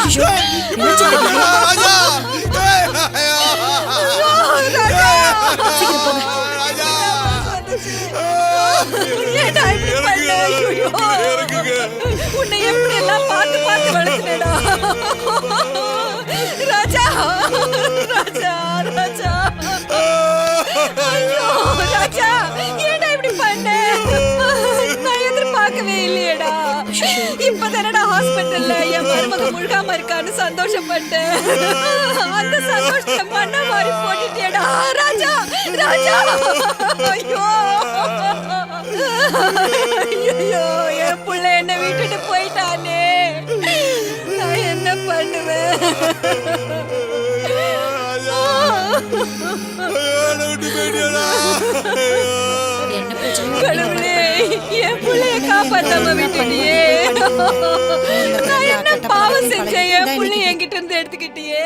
ராஜா ஏன்டா இப்படி பண்ண? ஐயோ, உன்னை எப்படி எல்லாம் பார்த்து பார்த்து வளர்த்துனேடா ராஜா ராஜா ராஜா. ஐயோ ராஜா, ஏன்டா இப்படி பண்ண? நான் எதிர்பார்க்கவே இல்லையேடா. இப்பதானடா ஹாஸ்பிட்டல்ல என் மருமக முழுகாம இருக்கான்னு சந்தோஷப்பட்டேன். அந்த சந்தோஷத்தை மண்ண மாறி போட்டுட்டேடா ராஜா ராஜா. ஐயோ ஐயோ, என் புள்ள என்ன விட்டுட்டு போயிட்டானே, நான் என்ன பண்ணுவேன்? கடவுளே, என் புள்ளைய காப்பாத்தாம விட்டுட்டியே. நான் என்ன பாவம் செஞ்சேன்? என் புள்ளைய என்கிட்ட இருந்து எடுத்துக்கிட்டியே.